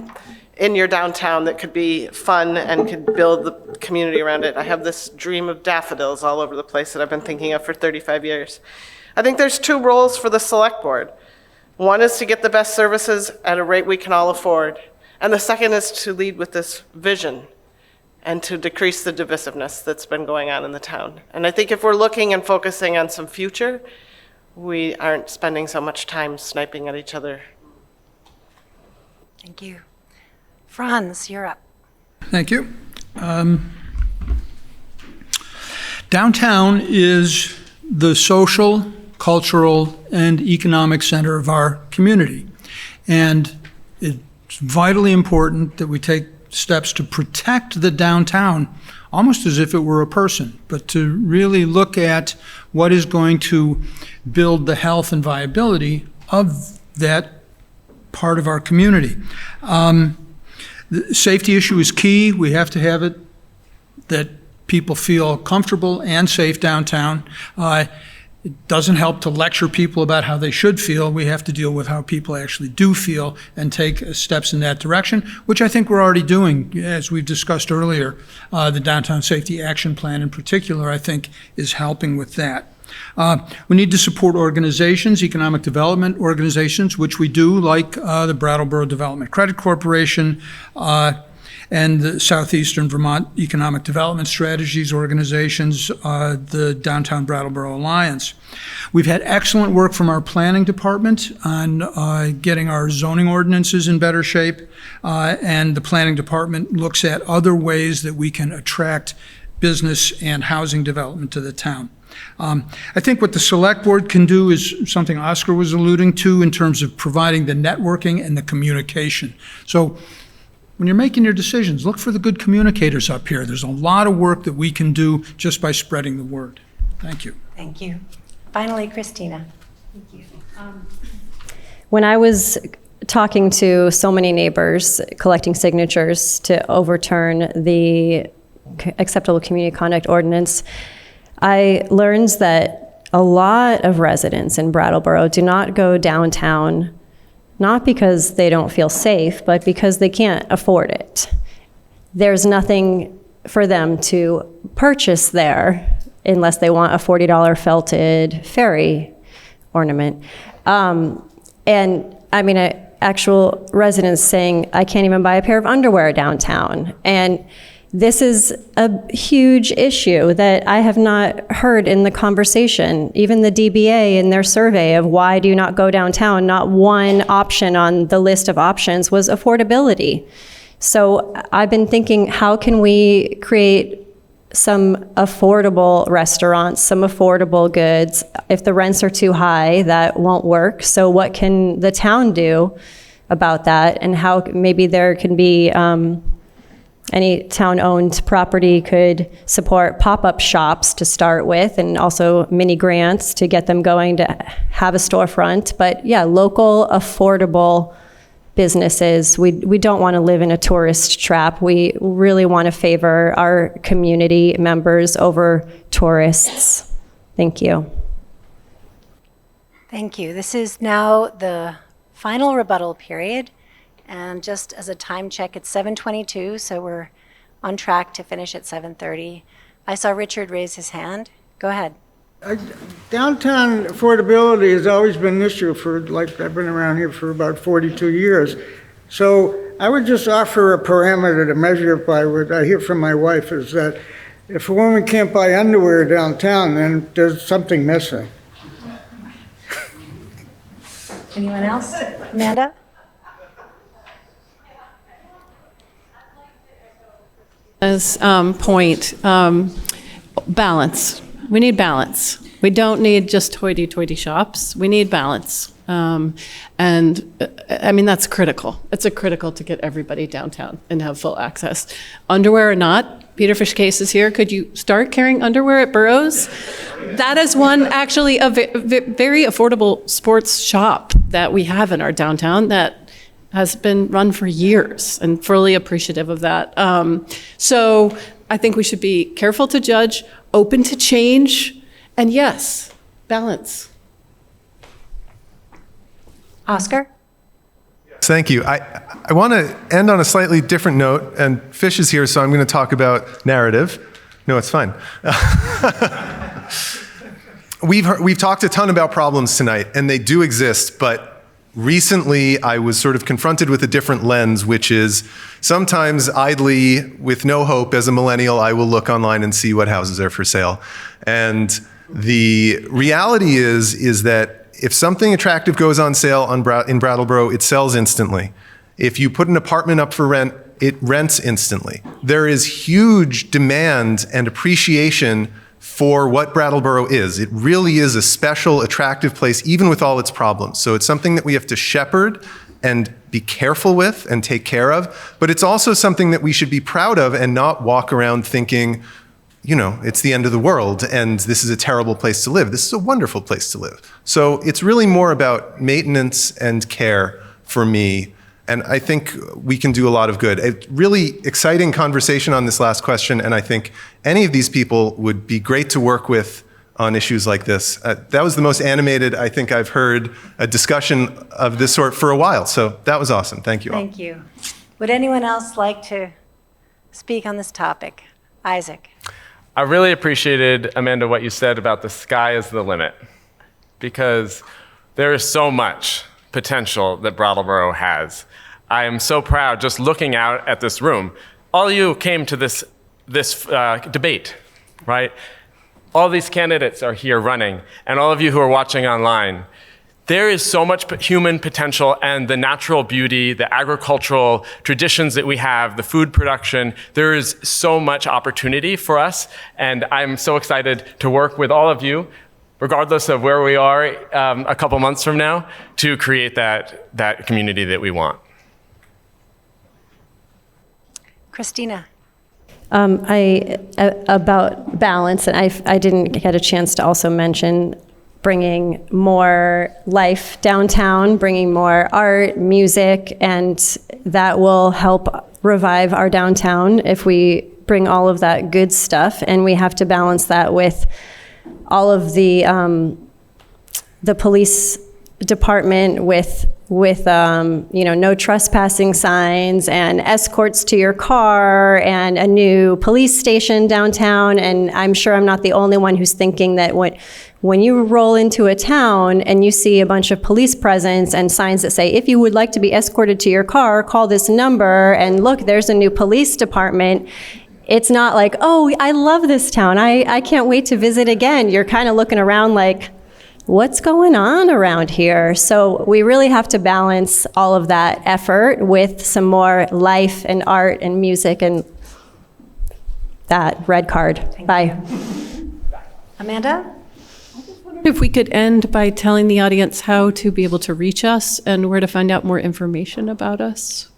Speaker 7: in your downtown that could be fun and could build the community around it. I have this dream of daffodils all over the place that I've been thinking of for 35 years. I think there's 2 roles for the select board. One is to get the best services at a rate we can all afford. And the second is to lead with this vision and to decrease the divisiveness that's been going on in the town. And I think if we're looking and focusing on some future, we aren't spending so much time sniping at each other.
Speaker 2: Thank you. Franz, you're up.
Speaker 3: Thank you. Downtown is the social, cultural, and economic center of our community. And it's vitally important that we take steps to protect the downtown, almost as if it were a person, but to really look at what is going to build the health and viability of that part of our community. The safety issue is key. We have to have it that people feel comfortable and safe downtown. It doesn't help to lecture people about how they should feel. We have to deal with how people actually do feel and take steps in that direction, which I think we're already doing, as we've discussed earlier. The Downtown Safety Action Plan in particular, I think, is helping with that. We need to support organizations, economic development organizations, which we do, like the Brattleboro Development Credit Corporation, and the Southeastern Vermont Economic Development Strategies organizations, the Downtown Brattleboro Alliance. We've had excellent work from our planning department on getting our zoning ordinances in better shape, and the planning department looks at other ways that we can attract business and housing development to the town. I think what the select board can do is something Oscar was alluding to in terms of providing the networking and the communication. So when you're making your decisions, look for the good communicators up here. There's a lot of work that we can do just by spreading the word. Thank you.
Speaker 2: Thank you. Finally, Cristina.
Speaker 10: Thank you. When I was talking to so many neighbors, collecting signatures to overturn the acceptable community conduct ordinance, I learned that a lot of residents in Brattleboro do not go downtown, not because they don't feel safe, but because they can't afford it. There's nothing for them to purchase there unless they want a $40 felted fairy ornament. And I mean, actual residents saying, I can't even buy a pair of underwear downtown. And this is a huge issue that I have not heard in the conversation. Even the DBA in their survey of why do you not go downtown, not one option on the list of options was affordability. So I've been thinking, how can we create some affordable restaurants, some affordable goods? If the rents are too high, that won't work. So what can the town do about that? And how maybe there can be any town-owned property could support pop-up shops to start with, and also mini grants to get them going to have a storefront. But yeah, local, affordable businesses. We don't want to live in a tourist trap. We really want to favor our community members over tourists. Thank you.
Speaker 2: Thank you. This is now the final rebuttal period. And just as a time check, it's 7:22, so we're on track to finish at 7:30. I saw Richard raise his hand. Go ahead.
Speaker 5: Downtown affordability has always been an issue I've been around here for about 42 years. So I would just offer a parameter to measure it by. What I hear from my wife is that if a woman can't buy underwear downtown, then there's something missing.
Speaker 2: Anyone else? Amanda?
Speaker 6: As point, balance. We need balance. We don't need just hoity-toity shops. We need balance. That's critical. It's critical to get everybody downtown and have full access. Underwear or not, Peter Fish Case is here. Could you start carrying underwear at Burroughs? That is one, actually, a very affordable sports shop that we have in our downtown that has been run for years, and fully appreciative of that. So I think we should be careful to judge, open to change, and yes, balance.
Speaker 2: Oscar?
Speaker 9: Thank you. I want to end on a slightly different note, and Fish is here, so I'm going to talk about narrative. No, it's fine. We've talked a ton about problems tonight, and they do exist, but recently I was sort of confronted with a different lens, which is sometimes idly, with no hope, as a millennial, I will look online and see what houses are for sale. And the reality is that if something attractive goes on sale in Brattleboro, it sells instantly. If you put an apartment up for rent, it rents instantly. There is huge demand and appreciation for what Brattleboro is. It really is a special, attractive place, even with all its problems. So it's something that we have to shepherd and be careful with and take care of, but it's also something that we should be proud of and not walk around thinking, it's the end of the world and this is a terrible place to live. This is a wonderful place to live. So it's really more about maintenance and care for me, and I think we can do a lot of good. A really exciting conversation on this last question, and I think any of these people would be great to work with on issues like this. That was the most animated I think I've heard a discussion of this sort for a while, so that was awesome. Thank you all.
Speaker 2: Thank you. Would anyone else like to speak on this topic? Isaac?
Speaker 4: I really appreciated, Amanda, what you said about the sky is the limit, because there is so much potential that Brattleboro has. I am so proud just looking out at this room. All you came to this debate, right? All these candidates are here running, and all of you who are watching online. There is so much human potential, and the natural beauty, the agricultural traditions that we have, the food production, there is so much opportunity for us, and I'm so excited to work with all of you, regardless of where we are a couple months from now, to create that community that we want.
Speaker 2: Cristina?
Speaker 10: About balance, and I didn't get a chance to also mention bringing more life downtown, bringing more art, music, and that will help revive our downtown if we bring all of that good stuff. And we have to balance that with all of the police department with no trespassing signs and escorts to your car and a new police station downtown. And I'm sure I'm not the only one who's thinking that when you roll into a town and you see a bunch of police presence and signs that say, if you would like to be escorted to your car, call this number, and look, there's a new police department. It's not like, oh, I love this town. I can't wait to visit again. You're kind of looking around like, what's going on around here? So we really have to balance all of that effort with some more life and art and music and that. Red card. Bye.
Speaker 2: Amanda?
Speaker 6: If we could end by telling the audience how to be able to reach us and where to find out more information about us.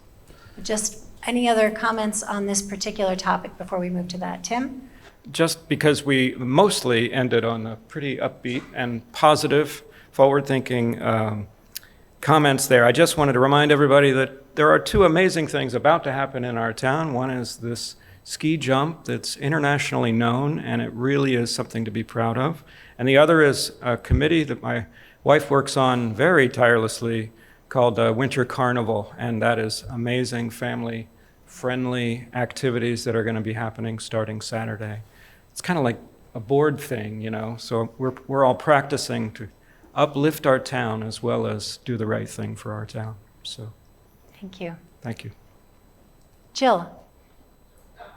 Speaker 2: Just any other comments on this particular topic before we move to that? Tim?
Speaker 8: Just because we mostly ended on a pretty upbeat and positive, forward-thinking comments there. I just wanted to remind everybody that there are two amazing things about to happen in our town. One is this ski jump that's internationally known, and it really is something to be proud of. And the other is a committee that my wife works on very tirelessly called Winter Carnival, and that is amazing family-friendly activities that are going to be happening starting Saturday. It's kind of like a board thing, you know, so we're all practicing to uplift our town as well as do the right thing for our town. So,
Speaker 2: Thank you.
Speaker 8: thank you.
Speaker 2: Jill?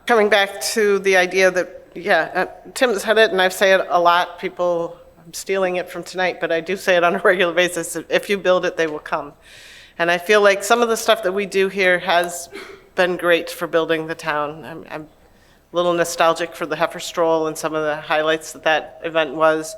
Speaker 7: Coming back to the idea that, Tim's said it, and I've said it a lot. I'm stealing it from tonight, but I do say it on a regular basis. If you build it, they will come. And I feel like some of the stuff that we do here has been great for building the town. I'm a little nostalgic for the heifer stroll and some of the highlights that event was.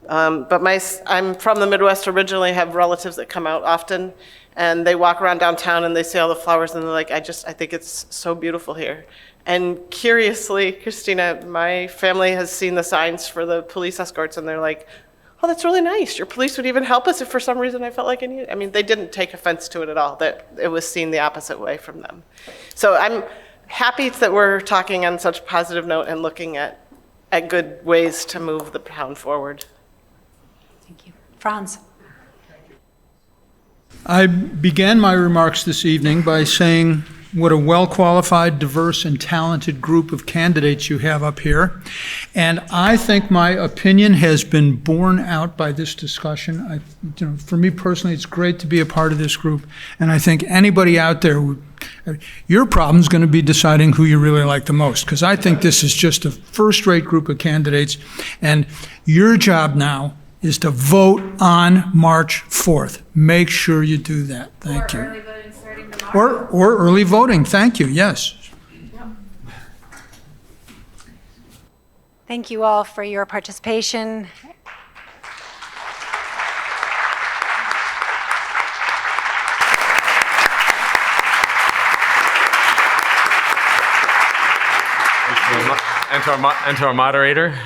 Speaker 7: But I'm from the Midwest originally, have relatives that come out often, and they walk around downtown and they see all the flowers and they're like, I think it's so beautiful here. And curiously, Cristina, my family has seen the signs for the police escorts and they're like, oh, that's really nice. Your police would even help us if for some reason I felt like I needed. I mean, they didn't take offense to it at all, that it was seen the opposite way from them. So I'm happy that we're talking on such a positive note and looking at good ways to move the town forward.
Speaker 2: Thank you. Franz?
Speaker 3: I began my remarks this evening by saying what a well-qualified, diverse, and talented group of candidates you have up here. And I think my opinion has been borne out by this discussion. For me personally, it's great to be a part of this group. And I think anybody out there, your problem is going to be deciding who you really like the most, because I think this is just a first-rate group of candidates. And your job now is to vote on March 4th. Make sure you do that. Thank you.
Speaker 12: Early voting starting tomorrow.
Speaker 3: Or early voting. Thank you. Yes.
Speaker 2: Thank you all for your participation.
Speaker 4: And to our moderator.